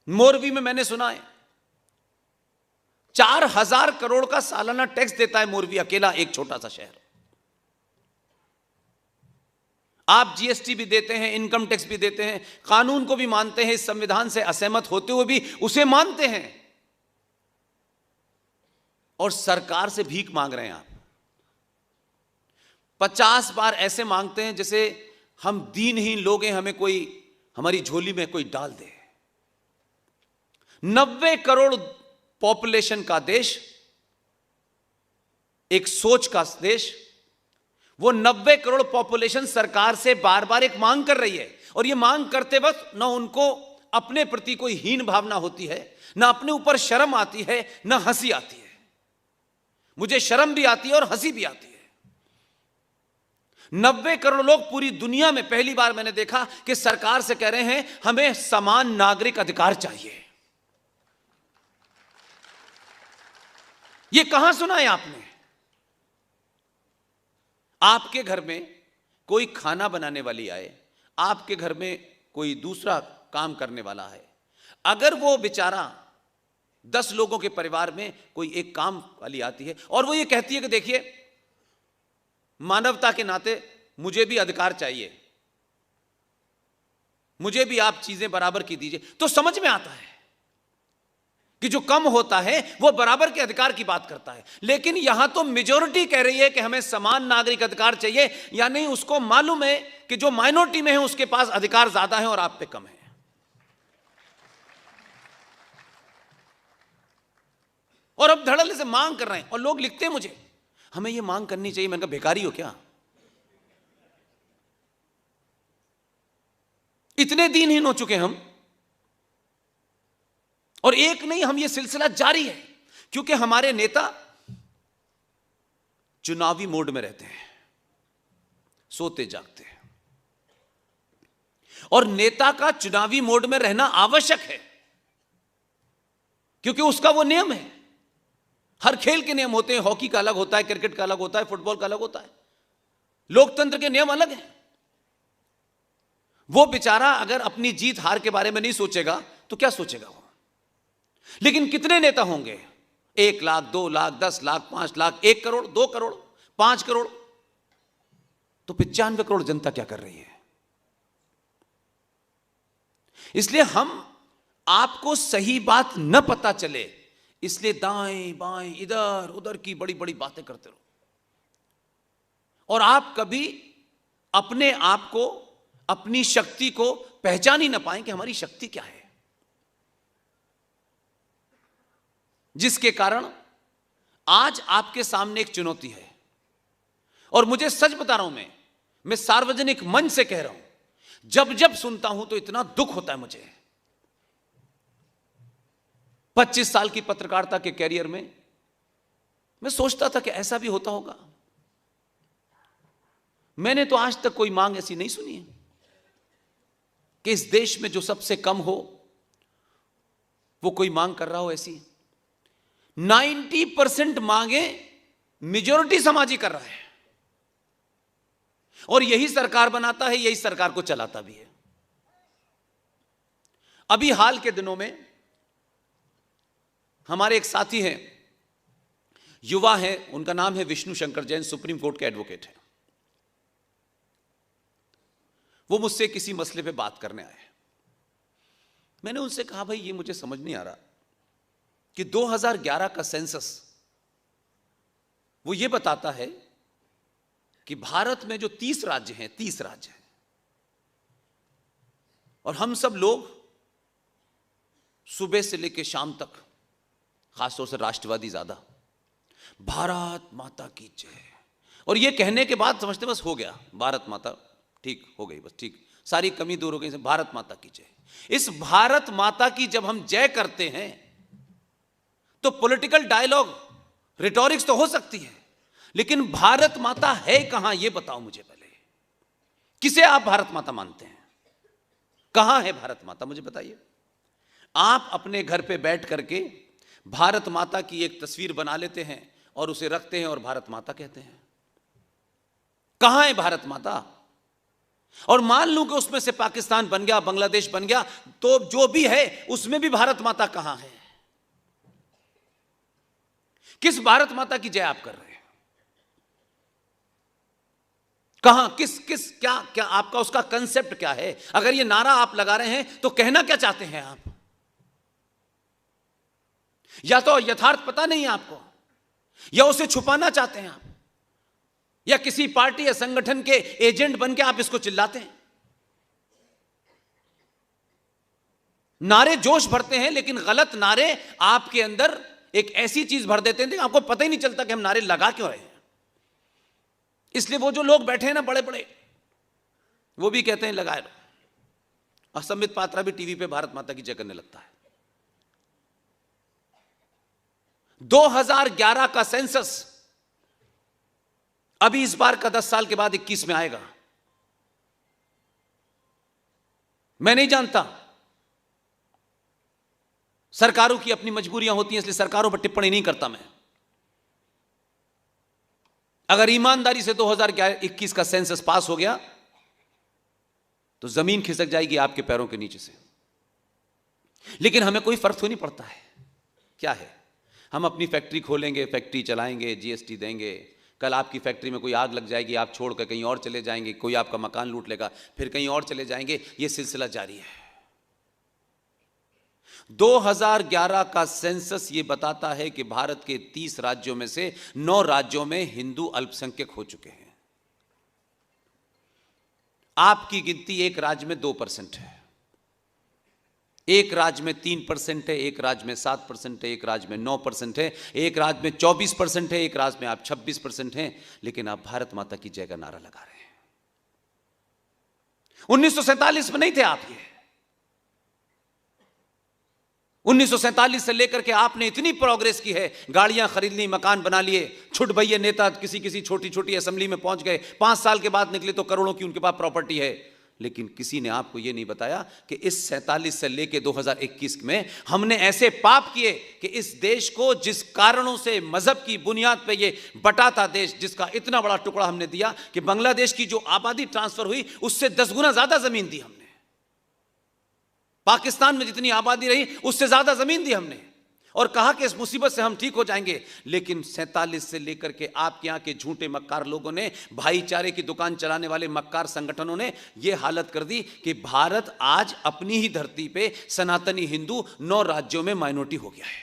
मोरवी में मैंने सुना है 4000 करोड़ का सालाना टैक्स देता है मोरवी, अकेला एक छोटा सा शहर। आप जीएसटी भी देते हैं, इनकम टैक्स भी देते हैं, कानून को भी मानते हैं, इस संविधान से असहमत होते हुए भी उसे मानते हैं, और सरकार से भीख मांग रहे हैं आप। 50 बार ऐसे मांगते हैं जैसे हम दीनहीन लोग हैं, हमें कोई हमारी झोली में कोई डाल दे। 90 करोड़ पॉपुलेशन का देश, एक सोच का देश, वो 90 करोड़ पॉपुलेशन सरकार से बार बार एक मांग कर रही है, और ये मांग करते वक्त ना उनको अपने प्रति कोई हीन भावना होती है, ना अपने ऊपर शर्म आती है, ना हंसी आती है। मुझे शर्म भी आती है और हंसी भी आती है। 90 करोड़ लोग पूरी दुनिया में पहली बार मैंने देखा कि सरकार से कह रहे हैं हमें समान नागरिक अधिकार चाहिए। यह कहां सुना है आपने? आपके घर में कोई खाना बनाने वाली आए, आपके घर में कोई दूसरा काम करने वाला है, अगर वो बेचारा 10 लोगों के परिवार में कोई एक काम वाली आती है और वो ये कहती है कि देखिए मानवता के नाते मुझे भी अधिकार चाहिए, मुझे भी आप चीजें बराबर की दीजिए, तो समझ में आता है कि जो कम होता है वो बराबर के अधिकार की बात करता है। लेकिन यहां तो मेजॉरिटी कह रही है कि हमें समान नागरिक अधिकार चाहिए, यानी उसको मालूम है कि जो माइनॉरिटी में है उसके पास अधिकार ज्यादा है और आप पे कम है। और अब धड़ल्ले से मांग कर रहे हैं, और लोग लिखते हैं मुझे हमें ये मांग करनी चाहिए। मैंने कहा भिखारी हो क्या? इतने दीनहीन हो चुके हम, और एक नहीं, हम ये सिलसिला जारी है, क्योंकि हमारे नेता चुनावी मोड में रहते हैं, सोते जागते हैं, और नेता का चुनावी मोड में रहना आवश्यक है, क्योंकि उसका वो नियम है। हर खेल के नियम होते हैं, हॉकी का अलग होता है, क्रिकेट का अलग होता है, फुटबॉल का अलग होता है, लोकतंत्र के नियम अलग हैं। वो बेचारा अगर अपनी जीत हार के बारे में नहीं सोचेगा तो क्या सोचेगा वो? लेकिन कितने नेता होंगे? 1 लाख, 2 लाख, 10 लाख, 5 लाख, 1 करोड़, 2 करोड़, 5 करोड़, तो 95 करोड़ जनता क्या कर रही है? इसलिए हम आपको सही बात न पता चले, इसलिए दाएं बाएं इधर उधर की बड़ी बड़ी बातें करते रहो, और आप कभी अपने आप को, अपनी शक्ति को पहचान ही ना पाए कि हमारी शक्ति क्या है, जिसके कारण आज आपके सामने एक चुनौती है। और मुझे सच बता रहा हूं, मैं सार्वजनिक मंच से कह रहा हूं, जब जब सुनता हूं तो इतना दुख होता है मुझे। 25 साल की पत्रकारिता के कैरियर में मैं सोचता था कि ऐसा भी होता होगा। मैंने तो आज तक कोई मांग ऐसी नहीं सुनी है कि इस देश में जो सबसे कम हो वो कोई मांग कर रहा हो ऐसी। 90% मांगे मेजॉरिटी समाज ही कर रहा है, और यही सरकार बनाता है, यही सरकार को चलाता भी है। अभी हाल के दिनों में हमारे एक साथी हैं, युवा हैं, उनका नाम है विष्णु शंकर जैन, सुप्रीम कोर्ट के एडवोकेट हैं। वो मुझसे किसी मसले पे बात करने आए। मैंने उनसे कहा भाई ये मुझे समझ नहीं आ रहा कि 2011 का सेंसस वो ये बताता है कि भारत में जो 30 राज्य हैं, 30 राज्य हैं, और हम सब लोग सुबह से लेकर शाम तक, खासतौर से राष्ट्रवादी ज्यादा, भारत माता की जय, और ये कहने के बाद समझते बस हो गया, भारत माता ठीक हो गई, बस ठीक, सारी कमी दूर हो गई, भारत माता की जय। इस भारत माता की जब हम जय करते हैं तो पॉलिटिकल डायलॉग, रिटोरिक्स तो हो सकती है, लेकिन भारत माता है कहां ये बताओ मुझे पहले। किसे आप भारत माता मानते हैं? कहां है भारत माता, मुझे बताइए। आप अपने घर पे बैठ करके भारत माता की एक तस्वीर बना लेते हैं और उसे रखते हैं और भारत माता कहते हैं। कहां है भारत माता? और मान लूं कि उसमें से पाकिस्तान बन गया, बांग्लादेश बन गया, तो जो भी है उसमें भी भारत माता कहां है? किस भारत माता की जय आप कर रहे हैं? कहां, किस किस क्या क्या आपका उसका कंसेप्ट क्या है? अगर ये नारा आप लगा रहे हैं तो कहना क्या चाहते हैं आप? या तो यथार्थ पता नहीं है आपको, या उसे छुपाना चाहते हैं आप, या किसी पार्टी या संगठन के एजेंट बन के आप इसको चिल्लाते हैं। नारे जोश भरते हैं, लेकिन गलत नारे आपके अंदर एक ऐसी चीज भर देते हैं आपको पता ही नहीं चलता कि हम नारे लगा क्यों रहे हैं। इसलिए वो जो लोग बैठे हैं ना बड़े बड़े, वो भी कहते हैं लगाए रहो। और संबित पात्रा भी टीवी पे भारत माता की जय करने लगता है। 2011 का सेंसस अभी इस बार का 10 साल के बाद 21 में आएगा। मैं नहीं जानता, सरकारों की अपनी मजबूरियां होती हैं, इसलिए सरकारों पर टिप्पणी नहीं करता मैं। अगर ईमानदारी से 2021 का सेंसस पास हो गया तो जमीन खिसक जाएगी आपके पैरों के नीचे से। लेकिन हमें कोई फर्क तो नहीं पड़ता है। क्या है, हम अपनी फैक्ट्री खोलेंगे, फैक्ट्री चलाएंगे, जीएसटी देंगे। कल आपकी फैक्ट्री में कोई आग लग जाएगी, आप छोड़कर कहीं और चले जाएंगे, कोई आपका मकान लूट लेगा, फिर कहीं और चले जाएंगे। यह सिलसिला जारी है। 2011 का सेंसस यह बताता है कि भारत के 30 राज्यों में से 9 राज्यों में हिंदू अल्पसंख्यक हो चुके हैं। आपकी गिनती एक राज्य में 2% है, एक राज्य में 3% है, एक राज्य में 7% है, एक राज्य में 9% है, एक राज्य में 24% है, एक राज्य में आप 26% हैं। लेकिन आप भारत माता की जय का नारा लगा रहे हैं। 1947 में नहीं थे आप। ये 1947 से लेकर के आपने इतनी प्रोग्रेस की है। गाड़ियां खरीद ली, मकान बना लिए, छुट भैया नेता किसी छोटी छोटी असेंबली में पहुंच गए, 5 साल के बाद निकले तो करोड़ों की उनके पास प्रॉपर्टी है। लेकिन किसी ने आपको यह नहीं बताया कि इस 47 से लेकर 2021 में हमने ऐसे पाप किए कि इस देश को, जिस कारणों से मजहब की बुनियाद पे ये बटा था देश, जिसका इतना बड़ा टुकड़ा हमने दिया कि बांग्लादेश की जो आबादी ट्रांसफर हुई उससे 10 गुना ज्यादा जमीन दी हमने। पाकिस्तान में जितनी आबादी रही उससे ज्यादा जमीन दी हमने, और कहा कि इस मुसीबत से हम ठीक हो जाएंगे। लेकिन 47 से लेकर के आपके यहां के झूठे मक्कार लोगों ने, भाईचारे की दुकान चलाने वाले मक्कार संगठनों ने यह हालत कर दी कि भारत आज अपनी ही धरती पे सनातनी हिंदू 9 राज्यों में माइनॉरिटी हो गया है।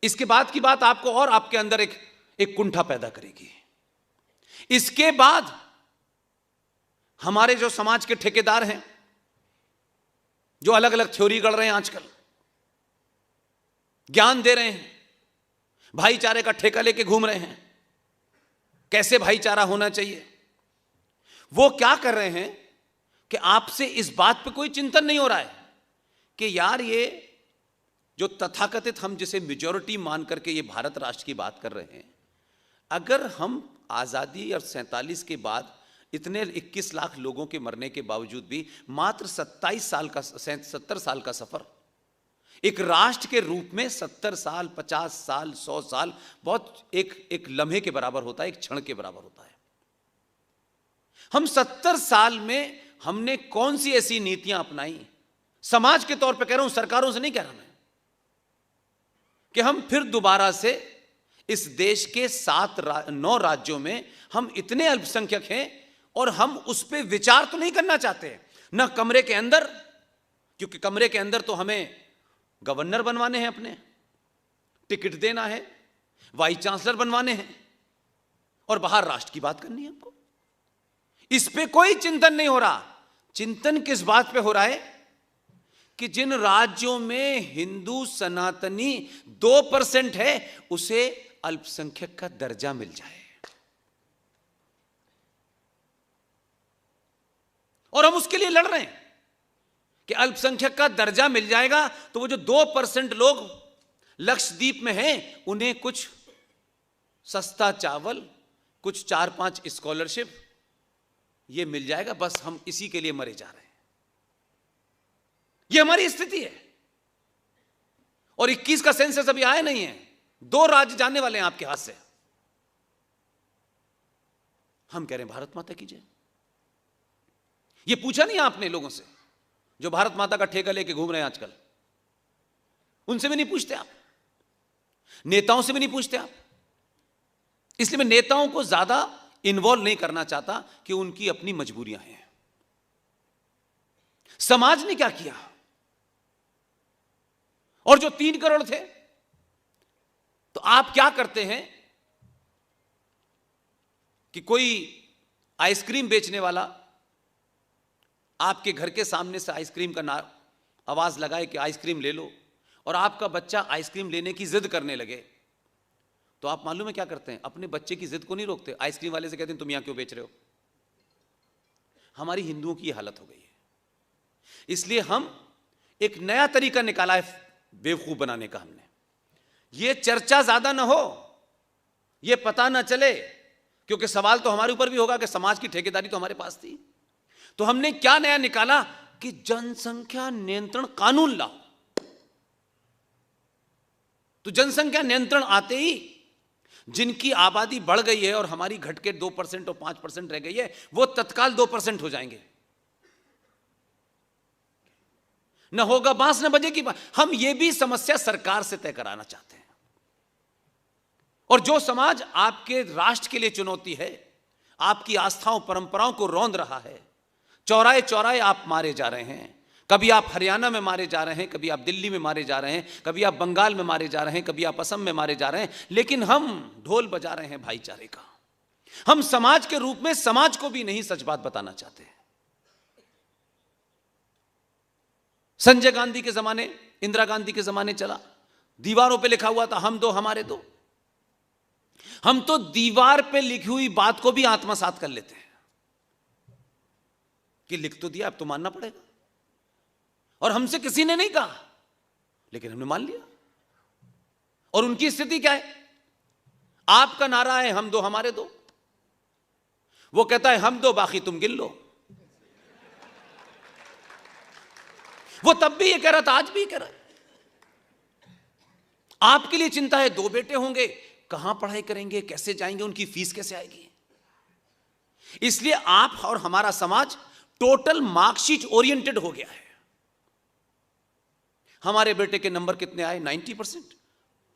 इसके बाद की बात आपको और आपके अंदर एक कुंठा पैदा करेगी। इसके बाद हमारे जो समाज के ठेकेदार हैं, जो अलग अलग थ्योरी गढ़ रहे हैं, आजकल ज्ञान दे रहे हैं, भाईचारे का ठेका लेके घूम रहे हैं, कैसे भाईचारा होना चाहिए, वो क्या कर रहे हैं कि आपसे इस बात पे कोई चिंतन नहीं हो रहा है कि यार ये जो तथाकथित हम जिसे मेजॉरिटी मान करके ये भारत राष्ट्र की बात कर रहे हैं, अगर हम आजादी और 47 के बाद इतने 21 लाख लोगों के मरने के बावजूद भी मात्र 70 साल का सफर, एक राष्ट्र के रूप में 70 साल, 50 साल, 100 साल बहुत एक लम्हे के बराबर होता है, एक क्षण के बराबर होता है। हम 70 साल में हमने कौन सी ऐसी नीतियां अपनाई, समाज के तौर पे कह रहा हूं, सरकारों से नहीं कह रहा मैं, कि हम फिर दोबारा से इस देश के 9 राज्यों में हम इतने अल्पसंख्यक हैं और हम उस पर विचार तो नहीं करना चाहते ना कमरे के अंदर, क्योंकि कमरे के अंदर तो हमें गवर्नर बनवाने हैं, अपने टिकट देना है, वाइस चांसलर बनवाने हैं, और बाहर राष्ट्र की बात करनी है हमको। इस पे कोई चिंतन नहीं हो रहा। चिंतन किस बात पे हो रहा है कि जिन राज्यों में हिंदू सनातनी 2% है उसे अल्पसंख्यक का दर्जा मिल जाए, और हम उसके लिए लड़ रहे हैं कि अल्पसंख्यक का दर्जा मिल जाएगा तो वो जो 2% लोग लक्षद्वीप में हैं उन्हें कुछ सस्ता चावल, कुछ 4-5 स्कॉलरशिप ये मिल जाएगा, बस हम इसी के लिए मरे जा रहे हैं। ये हमारी स्थिति है। और 21 का सेंसस अभी आया नहीं है, 2 राज्य जाने वाले हैं आपके हाथ से। हम कह रहे हैं भारत माता की जय। ये पूछा नहीं आपने लोगों से जो भारत माता का ठेका लेके घूम रहे हैं आजकल, उनसे भी नहीं पूछते आप, नेताओं से भी नहीं पूछते आप। इसलिए मैं नेताओं को ज्यादा इन्वॉल्व नहीं करना चाहता कि उनकी अपनी मजबूरियां हैं। समाज ने क्या किया, और जो 3 करोड़ थे, तो आप क्या करते हैं कि कोई आइसक्रीम बेचने वाला आपके घर के सामने से आइसक्रीम का आवाज लगाए कि आइसक्रीम ले लो, और आपका बच्चा आइसक्रीम लेने की जिद करने लगे, तो आप मालूम है क्या करते हैं? अपने बच्चे की जिद को नहीं रोकते, आइसक्रीम वाले से कहते हैं तुम यहां क्यों बेच रहे हो। हमारी हिंदुओं की हालत हो गई है। इसलिए हम एक नया तरीका निकाला है बेवकूफ बनाने का। हमने ये चर्चा ज्यादा ना हो, ये पता ना चले, क्योंकि सवाल तो हमारे ऊपर भी होगा कि समाज की ठेकेदारी तो हमारे पास थी। तो हमने क्या नया निकाला कि जनसंख्या नियंत्रण कानून लाओ। तो जनसंख्या नियंत्रण आते ही जिनकी आबादी बढ़ गई है और हमारी घट के 2% और 5% रह गई है, वो तत्काल 2% हो जाएंगे। न होगा बांस न बजेगी बांस। हम ये भी समस्या सरकार से तय कराना चाहते हैं। और जो समाज आपके राष्ट्र के लिए चुनौती है, आपकी आस्थाओं परंपराओं को रौंद रहा है, चौराहे चौराहे आप मारे जा रहे हैं, कभी आप हरियाणा में मारे जा रहे हैं, कभी आप दिल्ली में मारे जा रहे हैं, कभी आप बंगाल में मारे जा रहे हैं, कभी आप असम में मारे जा रहे हैं, लेकिन हम ढोल बजा रहे हैं भाईचारे का। हम समाज के रूप में समाज को भी नहीं सच बात बताना चाहते। संजय गांधी के जमाने, इंदिरा गांधी के जमाने चला, दीवारों पे लिखा हुआ था हम दो हमारे दो। हम तो दीवार पे लिखी हुई बात को भी आत्मसात कर लेते हैं कि लिख तो दिया, अब तो मानना पड़ेगा। और हमसे किसी ने नहीं कहा, लेकिन हमने मान लिया। और उनकी स्थिति क्या है? आपका नारा है हम दो हमारे दो, वो कहता है हम दो बाकी तुम गिन लो। वो तब भी ये कह रहा था, आज भी ये कह रहा है। आपके लिए चिंता है, दो बेटे होंगे, कहां पढ़ाई करेंगे, कैसे जाएंगे, उनकी फीस कैसे आएगी। इसलिए आप और हमारा समाज टोटल मार्कशीट ओरिएंटेड हो गया है। हमारे बेटे के नंबर कितने आए? 90%,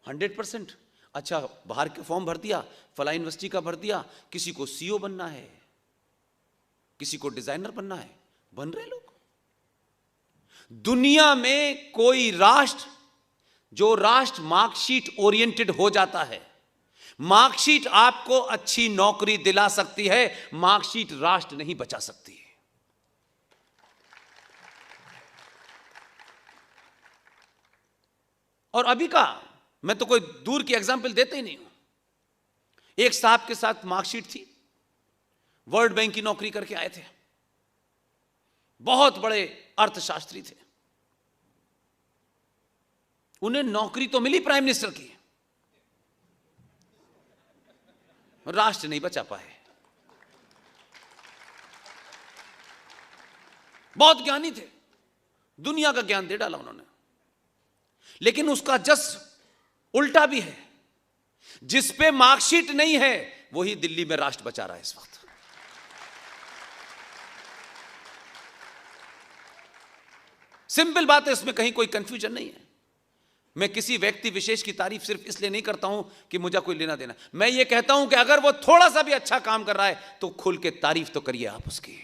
100%। अच्छा, बाहर के फॉर्म भर दिया, फला यूनिवर्सिटी का भर दिया, किसी को सीईओ बनना है, किसी को डिजाइनर बनना है, बन रहे लोग। दुनिया में कोई राष्ट्र, जो राष्ट्र मार्कशीट ओरिएंटेड हो जाता है, मार्कशीट आपको अच्छी नौकरी दिला सकती है, मार्कशीट राष्ट्र नहीं बचा सकती है। और अभी का मैं तो कोई दूर की एग्जाम्पल देते ही नहीं हूं। एक साहब के साथ मार्कशीट थी, वर्ल्ड बैंक की नौकरी करके आए थे, बहुत बड़े अर्थशास्त्री थे। उन्हें नौकरी तो मिली प्राइम मिनिस्टर की, राष्ट्र नहीं बचा पाए। बहुत ज्ञानी थे, दुनिया का ज्ञान दे डाला उन्होंने। लेकिन उसका जस्ट उल्टा भी है। जिस पे मार्कशीट नहीं है वही दिल्ली में राष्ट्र बचा रहा है इस वक्त। सिंपल बात है, इसमें कहीं कोई कंफ्यूजन नहीं है। मैं किसी व्यक्ति विशेष की तारीफ सिर्फ इसलिए नहीं करता हूं कि मुझे कोई लेना देना। मैं ये कहता हूं कि अगर वो थोड़ा सा भी अच्छा काम कर रहा है तो खुल के तारीफ तो करिए आप उसकी।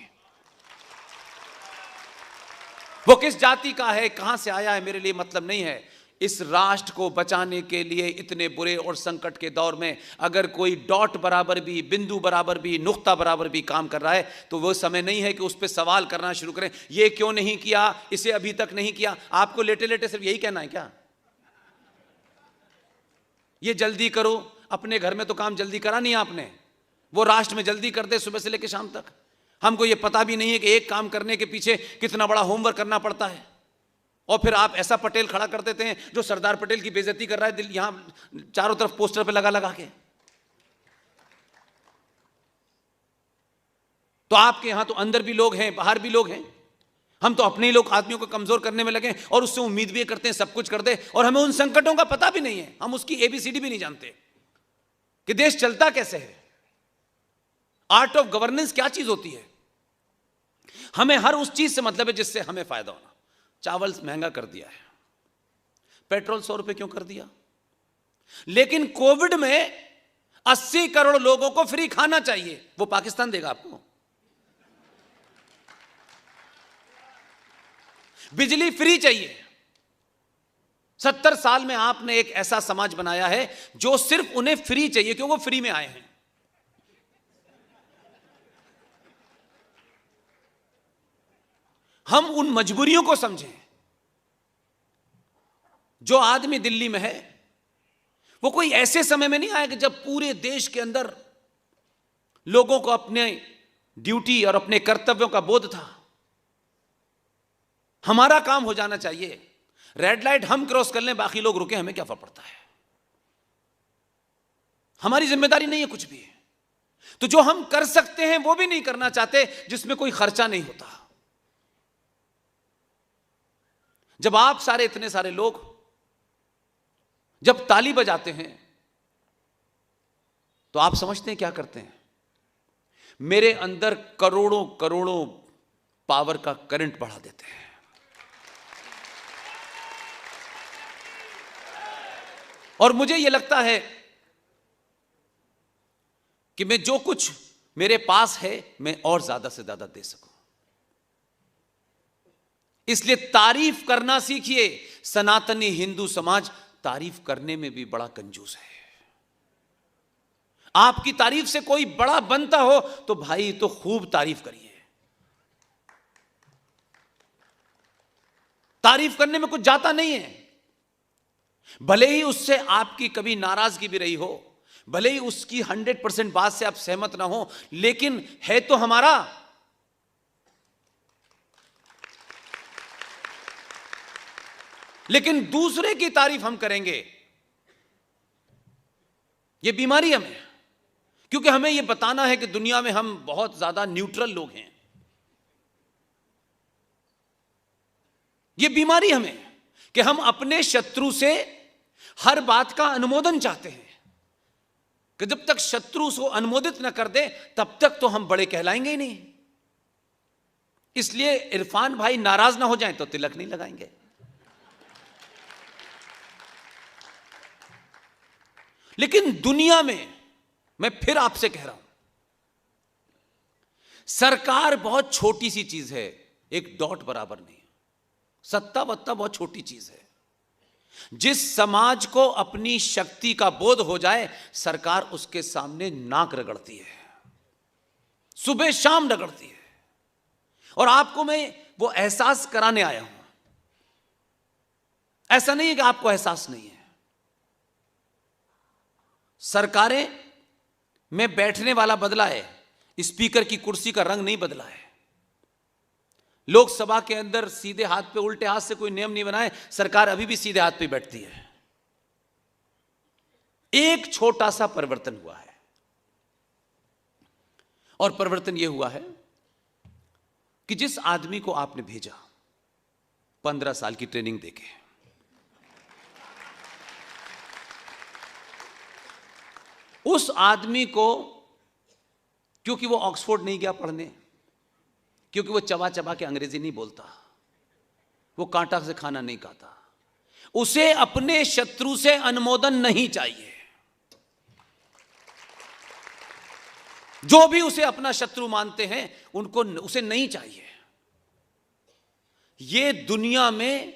वो किस जाति का है, कहां से आया है, मेरे लिए मतलब नहीं है। इस राष्ट्र को बचाने के लिए इतने बुरे और संकट के दौर में अगर कोई डॉट बराबर भी, बिंदु बराबर भी, नुक्ता बराबर भी काम कर रहा है तो वो समय नहीं है कि उस पर सवाल करना शुरू करें, ये क्यों नहीं किया, इसे अभी तक नहीं किया। आपको लेटे लेटे सिर्फ यही कहना है क्या? ये जल्दी करो। अपने घर में तो काम जल्दी करा नहीं आपने, वो राष्ट्र में जल्दी कर दे सुबह से लेकर शाम तक। हमको ये पता भी नहीं है कि एक काम करने के पीछे कितना बड़ा होमवर्क करना पड़ता है। और फिर आप ऐसा पटेल खड़ा कर देते हैं जो सरदार पटेल की बेइज्जती कर रहा है, यहां चारों तरफ पोस्टर पे लगा लगा के। तो आपके यहां तो अंदर भी लोग हैं, बाहर भी लोग हैं। हम तो अपने ही लोग आदमियों को कमजोर करने में लगे और उससे उम्मीद भी करते हैं सब कुछ कर दे, और हमें उन संकटों का पता भी नहीं है। हम उसकी एबीसीडी भी नहीं जानते कि देश चलता कैसे है, आर्ट ऑफ गवर्नेंस क्या चीज होती है। हमें हर उस चीज से मतलब है जिससे हमें फायदा होना। चावल महंगा कर दिया है, पेट्रोल 100 रुपए क्यों कर दिया, लेकिन कोविड में 80 करोड़ लोगों को फ्री खाना चाहिए, वो पाकिस्तान देगा आपको। बिजली फ्री चाहिए। 70 साल में आपने एक ऐसा समाज बनाया है जो सिर्फ उन्हें फ्री चाहिए क्योंकि वो फ्री में आए हैं। हम उन मजबूरियों को समझें। जो आदमी दिल्ली में है वो कोई ऐसे समय में नहीं आया कि जब पूरे देश के अंदर लोगों को अपने ड्यूटी और अपने कर्तव्यों का बोध था। हमारा काम हो जाना चाहिए, रेड लाइट हम क्रॉस कर लें, बाकी लोग रुके, हमें क्या फर्क पड़ता है, हमारी जिम्मेदारी नहीं है कुछ भी। तो जो हम कर सकते हैं वो भी नहीं करना चाहते, जिसमें कोई खर्चा नहीं होता। जब आप सारे इतने सारे लोग जब ताली बजाते हैं तो आप समझते हैं क्या करते हैं? मेरे अंदर करोड़ों करोड़ों पावर का करंट बढ़ा देते हैं। और मुझे यह लगता है कि मैं जो कुछ मेरे पास है मैं और ज्यादा से ज्यादा दे सकूं। इसलिए तारीफ करना सीखिए। सनातनी हिंदू समाज तारीफ करने में भी बड़ा कंजूस है। आपकी तारीफ से कोई बड़ा बनता हो तो भाई तो खूब तारीफ करिए। तारीफ करने में कुछ जाता नहीं है। भले ही उससे आपकी कभी नाराजगी भी रही हो, भले ही उसकी 100% बात से आप सहमत ना हो, लेकिन है तो हमारा। लेकिन दूसरे की तारीफ हम करेंगे, यह बीमारी हमें, क्योंकि हमें यह बताना है कि दुनिया में हम बहुत ज्यादा न्यूट्रल लोग हैं। यह बीमारी हमें कि हम अपने शत्रु से हर बात का अनुमोदन चाहते हैं, कि जब तक शत्रु उसको अनुमोदित न कर दे तब तक तो हम बड़े कहलाएंगे ही नहीं। इसलिए इरफान भाई नाराज ना हो जाएं तो तिलक नहीं लगाएंगे। लेकिन दुनिया में मैं फिर आपसे कह रहा हूं, सरकार बहुत छोटी सी चीज है, एक डॉट बराबर नहीं। सत्ता वत्ता बहुत छोटी चीज है। जिस समाज को अपनी शक्ति का बोध हो जाए, सरकार उसके सामने नाक रगड़ती है, सुबह शाम रगड़ती है। और आपको मैं वो एहसास कराने आया हूं। ऐसा नहीं है कि आपको एहसास नहीं है। सरकारें में बैठने वाला बदला है, स्पीकर की कुर्सी का रंग नहीं बदला है। लोकसभा के अंदर सीधे हाथ पे उल्टे हाथ से कोई नियम नहीं बनाए, सरकार अभी भी सीधे हाथ पे बैठती है। एक छोटा सा परिवर्तन हुआ है, और परिवर्तन यह हुआ है कि जिस आदमी को आपने भेजा 15 साल की ट्रेनिंग देके, उस आदमी को, क्योंकि वो ऑक्सफोर्ड नहीं गया पढ़ने, क्योंकि वो चबा चबा के अंग्रेजी नहीं बोलता, वो कांटा से खाना नहीं खाता, उसे अपने शत्रु से अनुमोदन नहीं चाहिए। जो भी उसे अपना शत्रु मानते हैं उनको उसे नहीं चाहिए। ये दुनिया में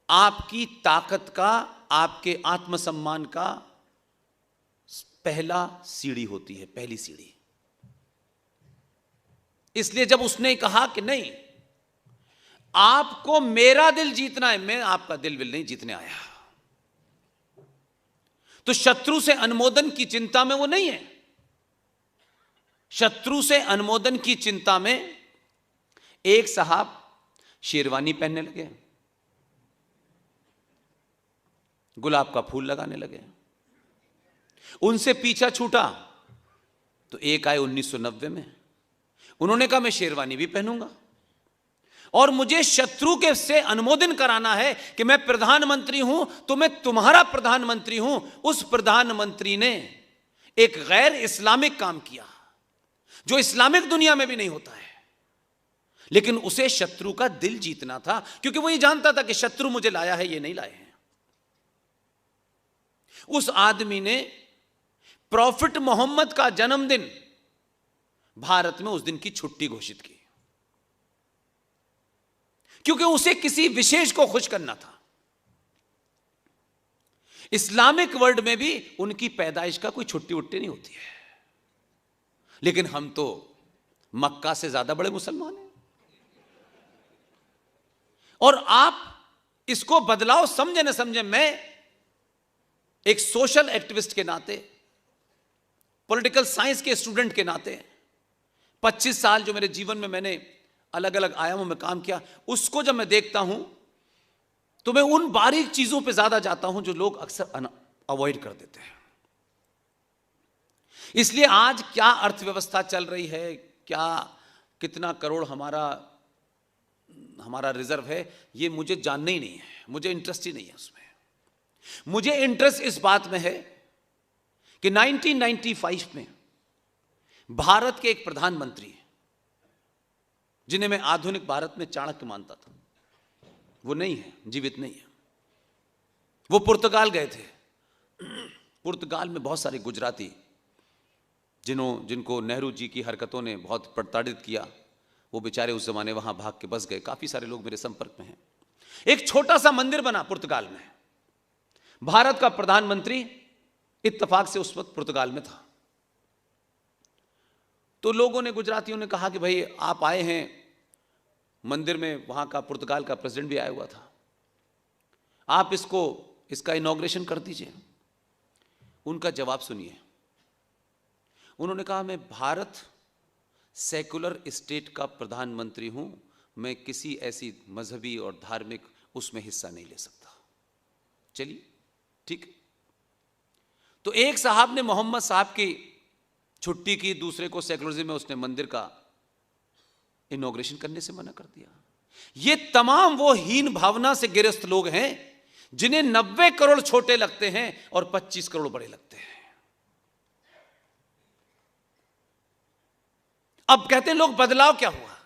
आपकी ताकत का, आपके आत्मसम्मान का पहला सीढ़ी होती है, पहली सीढ़ी। इसलिए जब उसने कहा कि नहीं, आपको मेरा दिल जीतना है, मैं आपका दिल विल नहीं जीतने आया, तो शत्रु से अनुमोदन की चिंता में वो नहीं है। शत्रु से अनुमोदन की चिंता में एक साहब शेरवानी पहनने लगे, गुलाब का फूल लगाने लगे। उनसे पीछा छूटा तो एक आए 1990 में, उन्होंने कहा मैं शेरवानी भी पहनूंगा और मुझे शत्रु के से अनुमोदन कराना है कि मैं प्रधानमंत्री हूं तो मैं तुम्हारा प्रधानमंत्री हूं। उस प्रधानमंत्री ने एक गैर इस्लामिक काम किया जो इस्लामिक दुनिया में भी नहीं होता है, लेकिन उसे शत्रु का दिल जीतना था, क्योंकि वो ये जानता था कि शत्रु मुझे लाया है, ये नहीं लाए हैं। उस आदमी ने प्रॉफिट मोहम्मद का जन्मदिन भारत में उस दिन की छुट्टी घोषित की, क्योंकि उसे किसी विशेष को खुश करना था। इस्लामिक वर्ल्ड में भी उनकी पैदाइश का कोई छुट्टी उट्टी नहीं होती है, लेकिन हम तो मक्का से ज्यादा बड़े मुसलमान हैं। और आप इसको बदलाव समझे न समझे, मैं एक सोशल एक्टिविस्ट के नाते, पॉलिटिकल साइंस के स्टूडेंट के नाते 25 साल जो मेरे जीवन में मैंने अलग अलग आयामों में काम किया, उसको जब मैं देखता हूं तो मैं उन बारीक चीजों पे ज्यादा जाता हूं जो लोग अक्सर अवॉइड कर देते हैं। इसलिए आज क्या अर्थव्यवस्था चल रही है, क्या कितना करोड़ हमारा रिजर्व है, ये मुझे जानना ही नहीं है, मुझे इंटरेस्ट ही नहीं है उसमें। मुझे इंटरेस्ट इस बात में है कि 1995 में भारत के एक प्रधानमंत्री, जिन्हें मैं आधुनिक भारत में चाणक्य मानता था, वो नहीं है, जीवित नहीं है। वो पुर्तगाल गए थे। पुर्तगाल में बहुत सारे गुजराती जिनको नेहरू जी की हरकतों ने बहुत प्रताड़ित किया, वो बेचारे उस जमाने वहां भाग के बस गए। काफी सारे लोग मेरे संपर्क में हैं। एक छोटा सा मंदिर बना पुर्तगाल में। भारत का प्रधानमंत्री इत्तेफाक से उस वक्त पुर्तगाल में था। तो लोगों ने, गुजरातियों ने कहा कि भाई आप आए हैं मंदिर में, वहां का पुर्तगाल का प्रेसिडेंट भी आया हुआ था, आप इसका इनॉग्रेशन कर दीजिए। उनका जवाब सुनिए। उन्होंने कहा, मैं भारत सेकुलर स्टेट का प्रधानमंत्री हूं, मैं किसी ऐसी मजहबी और धार्मिक उसमें हिस्सा नहीं ले सकता। चलिए ठीक। तो एक साहब ने मोहम्मद साहब की छुट्टी की, दूसरे को सेकुलरिज्म में उसने मंदिर का इनॉग्रेशन करने से मना कर दिया। ये तमाम वो हीन भावना से गिरफ्त लोग हैं जिन्हें 90 करोड़ छोटे लगते हैं और 25 करोड़ बड़े लगते हैं। अब कहते हैं लोग बदलाव क्या हुआ?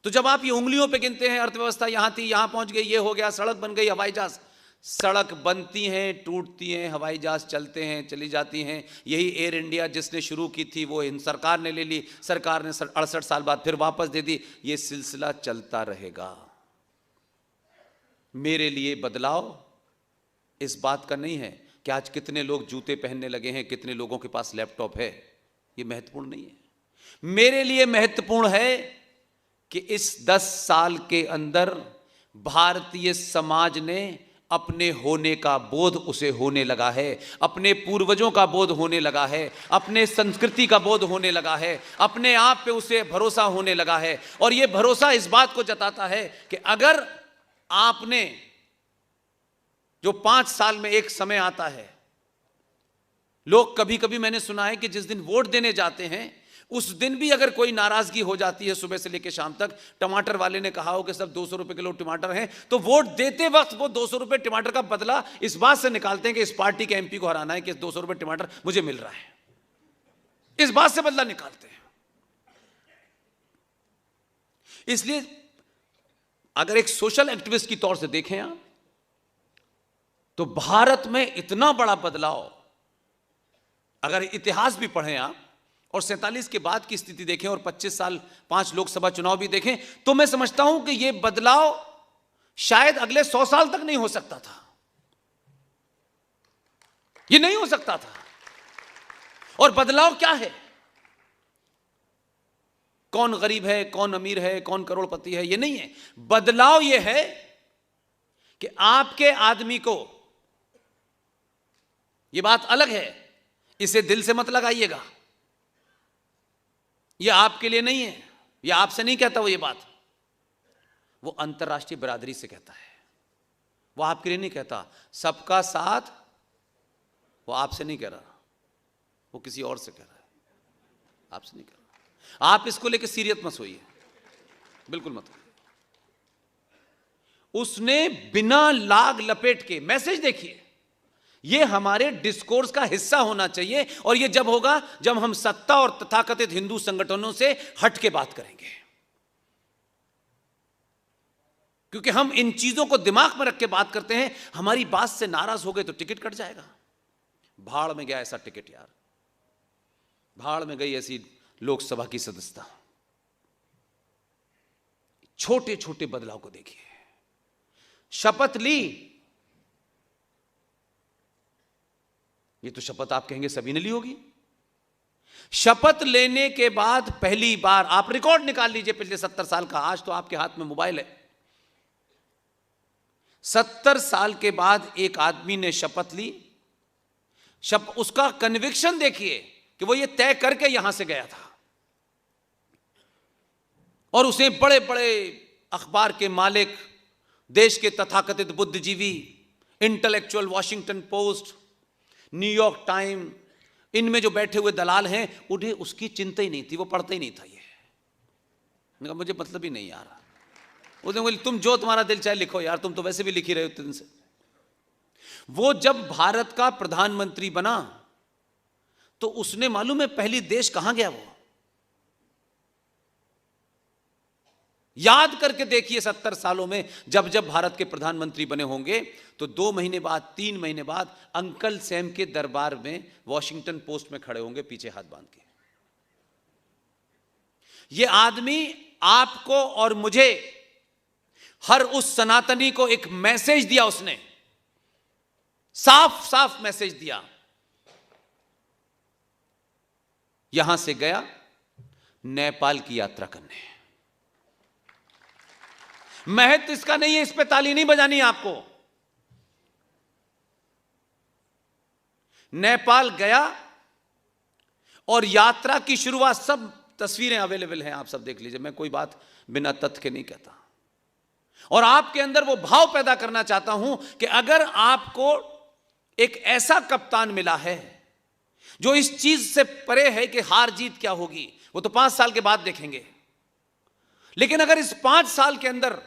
तो जब आप ये उंगलियों पे गिनते हैं, अर्थव्यवस्था यहां थी, यहां पहुंच गई, ये हो गया, सड़क बन गई, हवाई जहाज, सड़क बनती हैं, टूटती हैं, हवाई जहाज चलते हैं, चली जाती हैं। यही एयर इंडिया जिसने शुरू की थी वो सरकार ने ले ली, सरकार ने 68 साल बाद फिर वापस दे दी। ये सिलसिला चलता रहेगा। मेरे लिए बदलाव इस बात का नहीं है कि आज कितने लोग जूते पहनने लगे हैं, कितने लोगों के पास लैपटॉप है, ये महत्वपूर्ण नहीं है। मेरे लिए महत्वपूर्ण है कि इस 10 साल के अंदर भारतीय समाज ने अपने होने का बोध उसे होने लगा है, अपने पूर्वजों का बोध होने लगा है, अपने संस्कृति का बोध होने लगा है, अपने आप पे उसे भरोसा होने लगा है। और यह भरोसा इस बात को जताता है कि अगर आपने, जो 5 साल में एक समय आता है, लोग कभी कभी मैंने सुना है कि जिस दिन वोट देने जाते हैं उस दिन भी अगर कोई नाराजगी हो जाती है सुबह से लेकर शाम तक, टमाटर वाले ने कहा हो कि सब 200 रुपए किलो टमाटर हैं, तो वोट देते वक्त वो 200 रुपए टमाटर का बदला इस बात से निकालते हैं कि इस पार्टी के एमपी को हराना है कि 200 रुपए टमाटर मुझे मिल रहा है, इस बात से बदला निकालते हैं। इसलिए अगर एक सोशल एक्टिविस्ट की तौर से देखें आप, तो भारत में इतना बड़ा बदलाव, अगर इतिहास भी पढ़ें आप और 47 के बाद की स्थिति देखें और 25 साल 5 लोकसभा चुनाव भी देखें, तो मैं समझता हूं कि यह बदलाव शायद अगले 100 साल तक नहीं हो सकता था। यह नहीं हो सकता था। और बदलाव क्या है? कौन गरीब है, कौन अमीर है, कौन करोड़पति है, यह नहीं है। बदलाव यह है कि आपके आदमी को, यह बात अलग है, इसे दिल से मत लगाइएगा, यह आपके लिए नहीं है, यह आपसे नहीं कहता वो, ये बात वो अंतर्राष्ट्रीय बिरादरी से कहता है, वो आपके लिए नहीं कहता। सबका साथ वो आपसे नहीं कह रहा, वो किसी और से कह रहा है, आपसे नहीं कह रहा। आप इसको लेकर सीरियस मत होइए, बिल्कुल मत होइए। उसने बिना लाग लपेट के, मैसेज देखिए, यह हमारे डिस्कोर्स का हिस्सा होना चाहिए। और यह जब होगा जब हम सत्ता और तथाकथित हिंदू संगठनों से हट के बात करेंगे, क्योंकि हम इन चीजों को दिमाग में रख के बात करते हैं। हमारी बात से नाराज हो गए तो टिकट कट जाएगा। भाड़ में गया ऐसा टिकट यार, भाड़ में गई ऐसी लोकसभा की सदस्यता। छोटे छोटे बदलाव को देखिए। शपथ ली, ये तो शपथ आप कहेंगे सभी ने ली होगी। शपथ लेने के बाद पहली बार आप रिकॉर्ड निकाल लीजिए पिछले 70 साल का। आज तो आपके हाथ में मोबाइल है, 70 साल के बाद एक आदमी ने शपथ ली। उसका कन्विक्शन देखिए कि वो ये तय करके यहां से गया था, और उसे बड़े बड़े अखबार के मालिक, देश के तथाकथित बुद्धिजीवी, intellectual, Washington post, New York time, इनमें जो बैठे हुए दलाल हैं, उन्हें उसकी चिंता ही नहीं थी, वो पढ़ता ही नहीं था। ये मुझे मतलब ही नहीं यार। उसने बोली तुम जो तुम्हारा दिल चाहे लिखो यार, तुम तो वैसे भी लिख ही रहे हो दिन से। वो जब भारत का प्रधानमंत्री बना तो उसने, मालूम है पहली देश कहां गया? वो याद करके देखिए 70 सालों में जब जब भारत के प्रधानमंत्री बने होंगे, तो 2 महीने बाद, 3 महीने बाद अंकल सैम के दरबार में वॉशिंगटन पोस्ट में खड़े होंगे पीछे हाथ बांध के। ये आदमी आपको और मुझे, हर उस सनातनी को एक मैसेज दिया। उसने साफ साफ मैसेज दिया। यहां से गया नेपाल की यात्रा करने। महत्व इसका नहीं है, इस पे ताली नहीं बजानी है आपको। नेपाल गया और यात्रा की शुरुआत, सब तस्वीरें अवेलेबल हैं, आप सब देख लीजिए। मैं कोई बात बिना तथ्य के नहीं कहता, और आपके अंदर वो भाव पैदा करना चाहता हूं कि अगर आपको एक ऐसा कप्तान मिला है जो इस चीज से परे है कि हार जीत क्या होगी, वो तो 5 साल के बाद देखेंगे, लेकिन अगर इस 5 साल के अंदर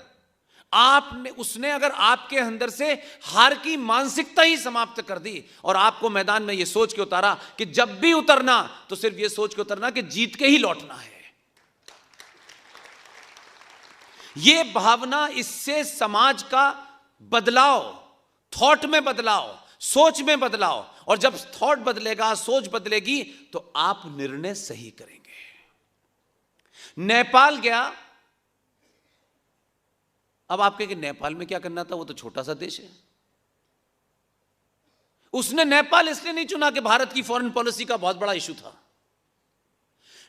उसने अगर आपके अंदर से हार की मानसिकता ही समाप्त कर दी और आपको मैदान में यह सोच के उतारा कि जब भी उतरना तो सिर्फ यह सोच के उतरना कि जीत के ही लौटना है, यह भावना, इससे समाज का बदलाव, थॉट में बदलाव, सोच में बदलाव, और जब थॉट बदलेगा, सोच बदलेगी, तो आप निर्णय सही करेंगे। नेपाल गया। अब आप कहेंगे नेपाल में क्या करना था, वो तो छोटा सा देश है। उसने नेपाल इसलिए नहीं चुना कि भारत की फॉरेन पॉलिसी का बहुत बड़ा इशू था।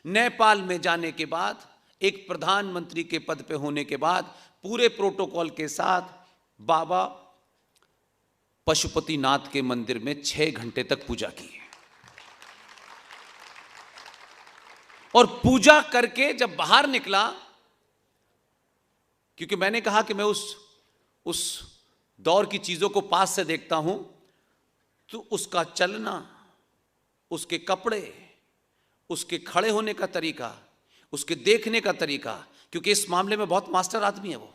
नेपाल में जाने के बाद, एक प्रधानमंत्री के पद पे होने के बाद, पूरे प्रोटोकॉल के साथ बाबा पशुपतिनाथ के मंदिर में 6 घंटे तक पूजा की, और पूजा करके जब बाहर निकला, क्योंकि मैंने कहा कि मैं उस दौर की चीजों को पास से देखता हूं, तो उसका चलना, उसके कपड़े, उसके खड़े होने का तरीका, उसके देखने का तरीका, क्योंकि इस मामले में बहुत मास्टर आदमी है वो।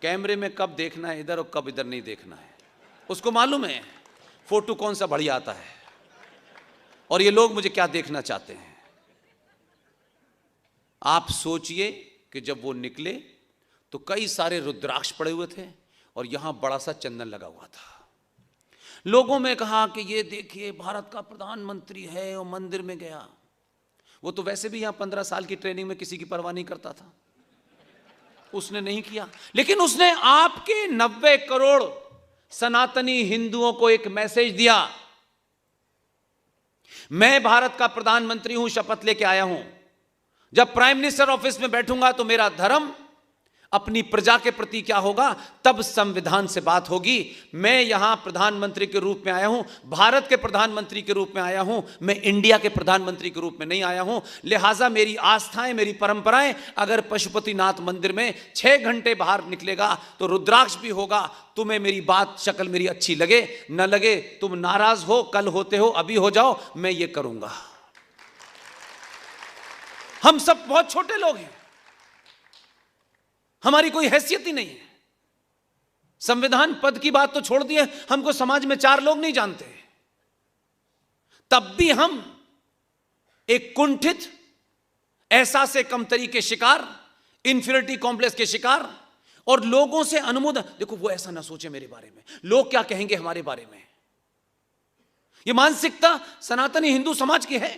कैमरे में कब देखना है इधर और कब इधर नहीं देखना है, उसको मालूम है फोटो कौन सा बढ़िया आता है और ये लोग मुझे क्या देखना चाहते हैं। आप सोचिए कि जब वो निकले तो कई सारे रुद्राक्ष पड़े हुए थे और यहां बड़ा सा चंदन लगा हुआ था। लोगों में कहा कि ये देखिए भारत का प्रधानमंत्री है और मंदिर में गया। वो तो वैसे भी यहां 15 साल की ट्रेनिंग में किसी की परवाह नहीं करता था, उसने नहीं किया, लेकिन उसने आपके 90 करोड़ सनातनी हिंदुओं को एक मैसेज दिया। मैं भारत का प्रधानमंत्री हूं, शपथ लेके आया हूं, जब प्राइम मिनिस्टर ऑफिस में बैठूंगा तो मेरा धर्म अपनी प्रजा के प्रति क्या होगा, तब संविधान से बात होगी। मैं यहां प्रधानमंत्री के रूप में आया हूं, भारत के प्रधानमंत्री के रूप में आया हूं, मैं इंडिया के प्रधानमंत्री के रूप में नहीं आया हूं। लिहाजा मेरी आस्थाएं, मेरी परंपराएं, अगर पशुपतिनाथ मंदिर में 6 घंटे बाहर निकलेगा तो रुद्राक्ष भी होगा। तुम्हें मेरी बात, शक्ल मेरी अच्छी लगे न लगे, तुम नाराज हो, कल होते हो, अभी हो जाओ, मैं ये करूंगा। हम सब बहुत छोटे लोग हैं, हमारी कोई हैसियत ही नहीं है। संविधान पद की बात तो छोड़ दिए, हमको समाज में 4 लोग नहीं जानते, तब भी हम एक कुंठित, एहसास कमतरी के शिकार, इंफीरियरिटी कॉम्प्लेक्स के शिकार, और लोगों से अनुमोदन। देखो वो ऐसा ना सोचे मेरे बारे में, लोग क्या कहेंगे हमारे बारे में। ये मानसिकता सनातनी हिंदू समाज की है।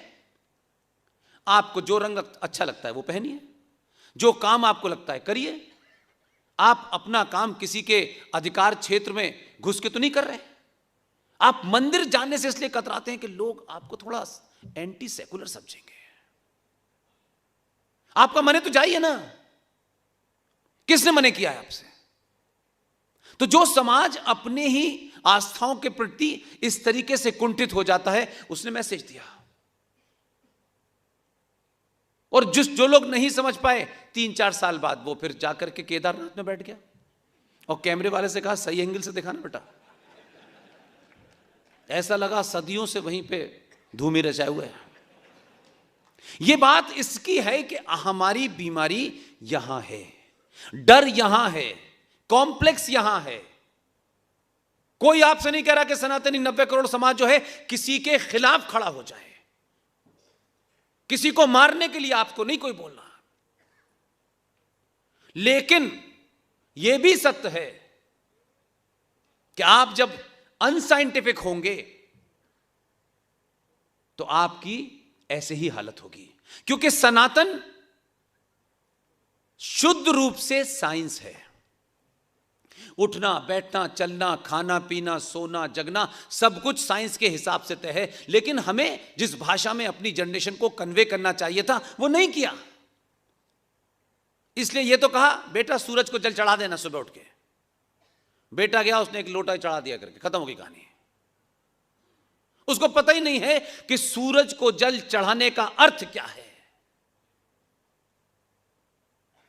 आपको जो रंग अच्छा लगता है वो पहनिए, जो काम आपको लगता है करिए। आप अपना काम किसी के अधिकार क्षेत्र में घुस के तो नहीं कर रहे। आप मंदिर जाने से इसलिए कतराते हैं कि लोग आपको थोड़ा एंटी सेकुलर समझेंगे। आपका मने तो जाइए ना, किसने मने किया है आपसे? तो जो समाज अपने ही आस्थाओं के प्रति इस तरीके से कुंठित हो जाता है, उसने मैसेज दिया। और जो लोग नहीं समझ पाए, 3-4 साल बाद वो फिर जाकर के केदारनाथ में बैठ गया और कैमरे वाले से कहा सही एंगल से दिखाना बेटा। ऐसा लगा सदियों से वहीं पे धूमि रचाए हुए है। ये बात इसकी है कि हमारी बीमारी यहां है, डर यहां है, कॉम्प्लेक्स यहां है। कोई आपसे नहीं कह रहा कि सनातनी 90 करोड़ समाज जो है किसी के खिलाफ खड़ा हो जाए, किसी को मारने के लिए आपको नहीं कोई बोल रहा। लेकिन यह भी सत्य है कि आप जब अनसाइंटिफिक होंगे तो आपकी ऐसे ही हालत होगी, क्योंकि सनातन शुद्ध रूप से साइंस है। उठना, बैठना, चलना, खाना पीना, सोना, जगना, सब कुछ साइंस के हिसाब से तय है। लेकिन हमें जिस भाषा में अपनी जनरेशन को कन्वे करना चाहिए था वो नहीं किया। इसलिए यह तो कहा बेटा सूरज को जल चढ़ा देना सुबह उठ के। बेटा गया, उसने एक लोटा चढ़ा दिया करके खत्म हो गई कहानी। उसको पता ही नहीं है कि सूरज को जल चढ़ाने का अर्थ क्या है।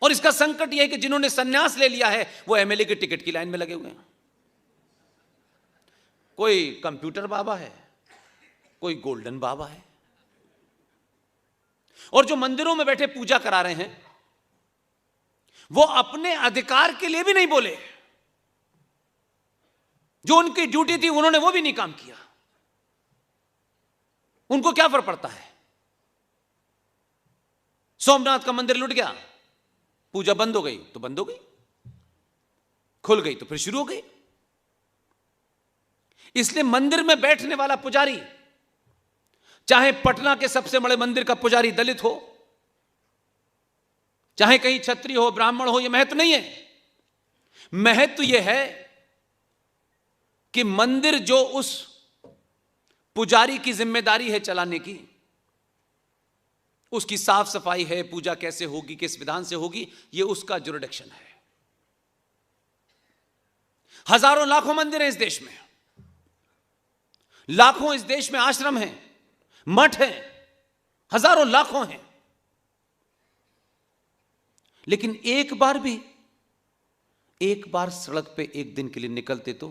और इसका संकट यह है कि जिन्होंने सन्यास ले लिया है वो एमएलए की टिकट की लाइन में लगे हुए हैं। कोई कंप्यूटर बाबा है, कोई गोल्डन बाबा है, और जो मंदिरों में बैठे पूजा करा रहे हैं वो अपने अधिकार के लिए भी नहीं बोले। जो उनकी ड्यूटी थी उन्होंने वो भी नहीं काम किया। उनको क्या फर्क पड़ता है? सोमनाथ का मंदिर लुट गया, पूजा बंद हो गई तो बंद हो गई, खुल गई तो फिर शुरू हो गई। इसलिए मंदिर में बैठने वाला पुजारी, चाहे पटना के सबसे बड़े मंदिर का पुजारी दलित हो, चाहे कहीं क्षत्रिय हो, ब्राह्मण हो, यह महत्व नहीं है। महत्व यह है कि मंदिर जो उस पुजारी की जिम्मेदारी है चलाने की, उसकी साफ सफाई है, पूजा कैसे होगी, किस विधान से होगी, यह उसका जुरिडिक्शन है। हजारों लाखों मंदिर हैं इस देश में, लाखों इस देश में आश्रम हैं, मठ हैं, हजारों लाखों हैं। लेकिन एक बार सड़क पे एक दिन के लिए निकलते तो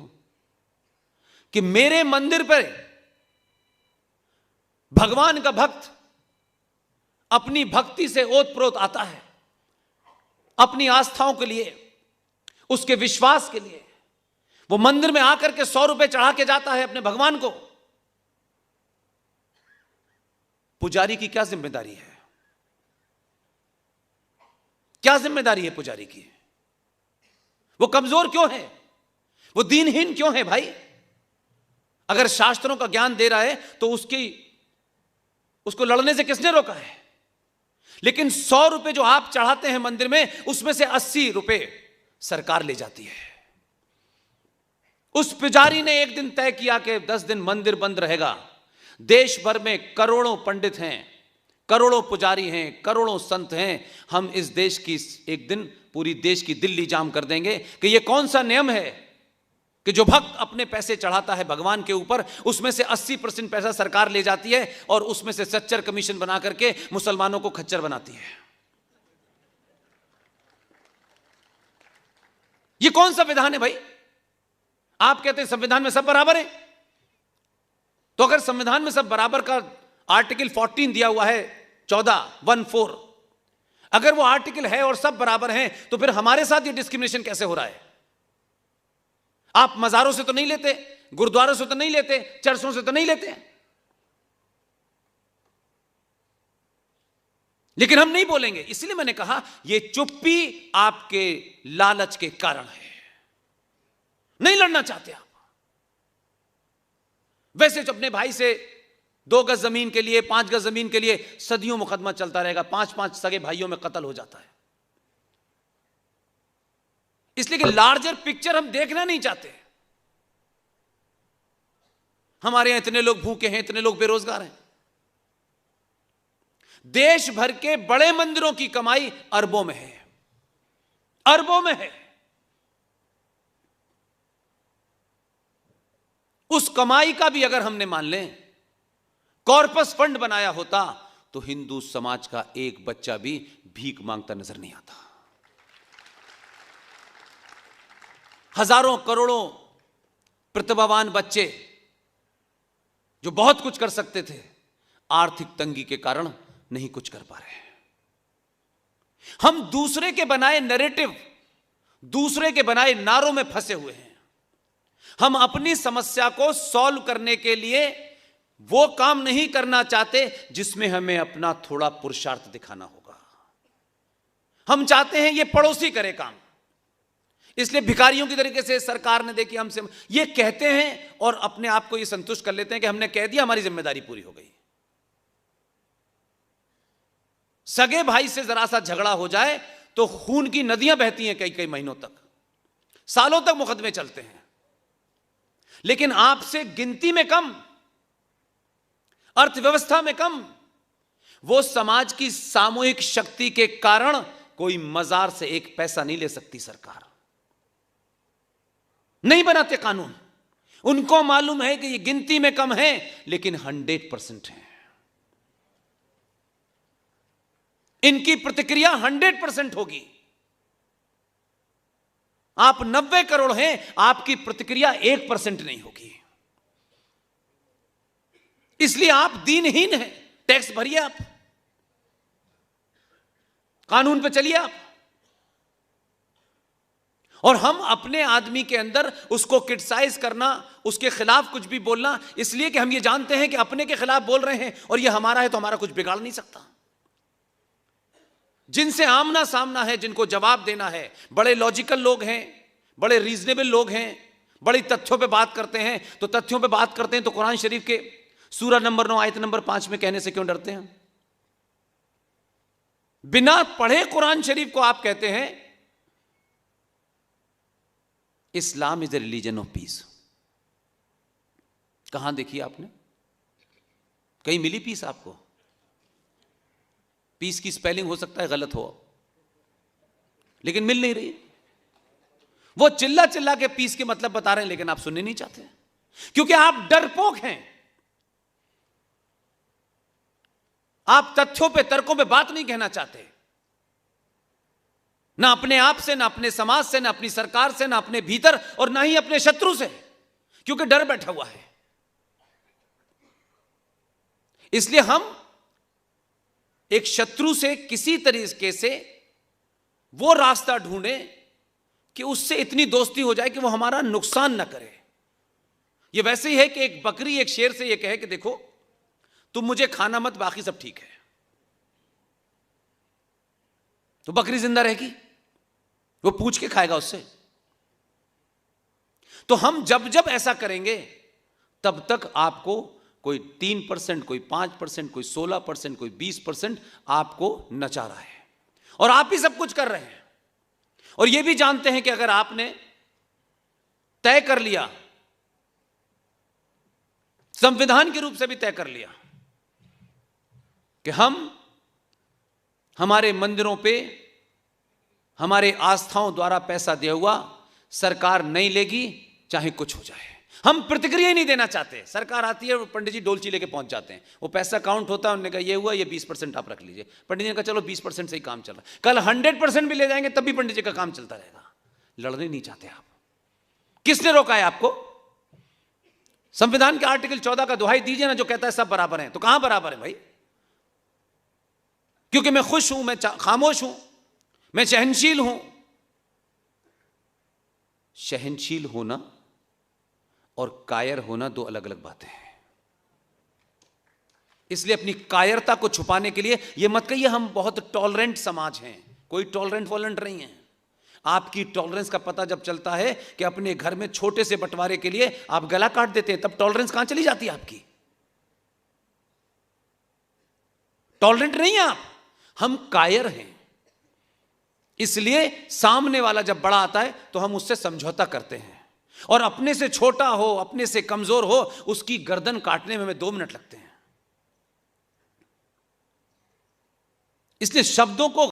कि मेरे मंदिर पर भगवान का भक्त अपनी भक्ति से ओतप्रोत आता है, अपनी आस्थाओं के लिए, उसके विश्वास के लिए। वो मंदिर में आकर के 100 रुपए चढ़ा के जाता है अपने भगवान को। पुजारी की क्या जिम्मेदारी है? क्या जिम्मेदारी है पुजारी की? वो कमजोर क्यों है? वो दीनहीन क्यों है भाई? अगर शास्त्रों का ज्ञान दे रहा है तो उसको लड़ने से किसने रोका है? लेकिन 100 रुपए जो आप चढ़ाते हैं मंदिर में, उसमें से 80 रुपए सरकार ले जाती है। उस पुजारी ने एक दिन तय किया कि 10 दिन मंदिर बंद रहेगा। देश भर में करोड़ों पंडित हैं, करोड़ों पुजारी हैं, करोड़ों संत हैं। हम इस देश की एक दिन पूरी देश की दिल्ली जाम कर देंगे कि यह कौन सा नियम है कि जो भक्त अपने पैसे चढ़ाता है भगवान के ऊपर, उसमें से 80% पैसा सरकार ले जाती है और उसमें से सच्चर कमीशन बना करके मुसलमानों को खच्चर बनाती है। यह कौन सा विधान है भाई? आप कहते हैं संविधान में सब बराबर है, तो अगर संविधान में सब बराबर का आर्टिकल 14 दिया हुआ है, 14, अगर वो आर्टिकल है और सब बराबर हैं, तो फिर हमारे साथ ये डिस्क्रिमिनेशन कैसे हो रहा है? आप मजारों से तो नहीं लेते, गुरुद्वारों से तो नहीं लेते, चर्चों से तो नहीं लेते, लेकिन हम नहीं बोलेंगे। इसलिए मैंने कहा यह चुप्पी आपके लालच के कारण है, नहीं लड़ना चाहते आप। वैसे जो अपने भाई से 2 गज जमीन के लिए, 5 गज जमीन के लिए सदियों मुकदमा चलता रहेगा, 5-5 सगे भाइयों में कत्ल हो जाता है। इसलिए कि लार्जर पिक्चर हम देखना नहीं चाहते। हमारे यहां इतने लोग भूखे हैं, इतने लोग बेरोजगार हैं। देश भर के बड़े मंदिरों की कमाई अरबों में है, अरबों में है। उस कमाई का भी अगर हमने मान लें कॉर्पस फंड बनाया होता तो हिंदू समाज का एक बच्चा भी भीख मांगता नजर नहीं आता। हजारों करोड़ों प्रतिभावान बच्चे जो बहुत कुछ कर सकते थे, आर्थिक तंगी के कारण नहीं कुछ कर पा रहे हैं। हम दूसरे के बनाए नैरेटिव, दूसरे के बनाए नारों में फंसे हुए हैं। हम अपनी समस्या को सॉल्व करने के लिए वो काम नहीं करना चाहते जिसमें हमें अपना थोड़ा पुरुषार्थ दिखाना होगा। हम चाहते हैं ये पड़ोसी करे काम, इसलिए भिखारियों की तरीके से सरकार ने देखी हमसे ये कहते हैं और अपने आप को ये संतुष्ट कर लेते हैं कि हमने कह दिया, हमारी जिम्मेदारी पूरी हो गई। सगे भाई से जरा सा झगड़ा हो जाए तो खून की नदियां बहती हैं, कई कई महीनों तक, सालों तक मुकदमे चलते हैं। लेकिन आपसे गिनती में कम, अर्थव्यवस्था में कम, वो समाज की सामूहिक शक्ति के कारण कोई मजार से एक पैसा नहीं ले सकती सरकार। नहीं बनाते कानून, उनको मालूम है कि ये गिनती में कम है लेकिन 100% है। इनकी प्रतिक्रिया 100% होगी। आप 90 करोड़ हैं, आपकी प्रतिक्रिया 1% नहीं होगी। इसलिए आप दीनहीन हैं। टैक्स भरिए, आप कानून पे चलिए आप, और हम अपने आदमी के अंदर उसको क्रिटिसाइज करना, उसके खिलाफ कुछ भी बोलना, इसलिए कि हम ये जानते हैं कि अपने के खिलाफ बोल रहे हैं और ये हमारा है तो हमारा कुछ बिगाड़ नहीं सकता। जिनसे आमना सामना है, जिनको जवाब देना है, बड़े लॉजिकल लोग हैं, बड़े रीजनेबल लोग हैं, बड़ी तथ्यों पे बात करते हैं। तो तथ्यों पे बात करते हैं तो कुरान शरीफ के सूरा नंबर 9 आयत नंबर 5 में कहने से क्यों डरते हैं? बिना पढ़े कुरान शरीफ को आप कहते हैं Islam is a religion of peace. कहां देखी आपने? कहीं मिली पीस आपको? पीस की स्पेलिंग हो सकता है गलत हो, लेकिन मिल नहीं रही। वो चिल्ला चिल्ला के पीस के मतलब बता रहे हैं, लेकिन आप सुनने नहीं चाहते क्योंकि आप डरपोक हैं। आप तथ्यों पे, तर्कों पे बात नहीं कहना चाहते, ना अपने आप से, ना अपने समाज से, ना अपनी सरकार से, ना अपने भीतर, और ना ही अपने शत्रु से, क्योंकि डर बैठा हुआ है। इसलिए हम एक शत्रु से किसी तरीके से वो रास्ता ढूंढे कि उससे इतनी दोस्ती हो जाए कि वो हमारा नुकसान ना करे। ये वैसे ही है कि एक बकरी एक शेर से ये कहे कि देखो तुम मुझे खाना मत, बाकी सब ठीक है, तो बकरी जिंदा रहेगी, वो पूछ के खाएगा उससे। तो हम जब जब ऐसा करेंगे तब तक आपको कोई 3%, कोई 5%, कोई 16%, कोई 20% आपको नचा रहा है, और आप ही सब कुछ कर रहे हैं। और यह भी जानते हैं कि अगर आपने तय कर लिया, संविधान के रूप से भी तय कर लिया कि हम हमारे मंदिरों पे हमारे आस्थाओं द्वारा पैसा दिया हुआ सरकार नहीं लेगी, चाहे कुछ हो जाए। हम प्रतिक्रिया ही नहीं देना चाहते। सरकार आती है, पंडित जी डोलची लेके पहुंच जाते हैं, वो पैसा काउंट होता है, उन्होंने कहा ये हुआ, ये 20% आप रख लीजिए। पंडित जी ने कहा चलो 20% से ही काम चल रहा है, कल 100% भी ले जाएंगे तब भी पंडित जी का काम चलता रहेगा। लड़ने नहीं चाहते आप। किसने रोका है आपको? संविधान के आर्टिकल 14 का दुहाई दीजिए ना, जो कहता है सब बराबर हैं। तो कहां बराबर है भाई? क्योंकि मैं खुश हूं, मैं खामोश हूं, मैं सहनशील हूं। सहनशील होना और कायर होना दो अलग अलग बातें हैं। इसलिए अपनी कायरता को छुपाने के लिए यह मत कहिए हम बहुत टॉलरेंट समाज हैं। कोई टॉलरेंट वॉलेंट नहीं है। आपकी टॉलरेंस का पता जब चलता है कि अपने घर में छोटे से बंटवारे के लिए आप गला काट देते हैं, तब टॉलरेंस कहां चली जाती है आपकी? टॉलरेंट नहीं है आप, हम कायर हैं। इसलिए सामने वाला जब बड़ा आता है तो हम उससे समझौता करते हैं, और अपने से छोटा हो, अपने से कमजोर हो, उसकी गर्दन काटने में हमें 2 मिनट लगते हैं। इसलिए शब्दों को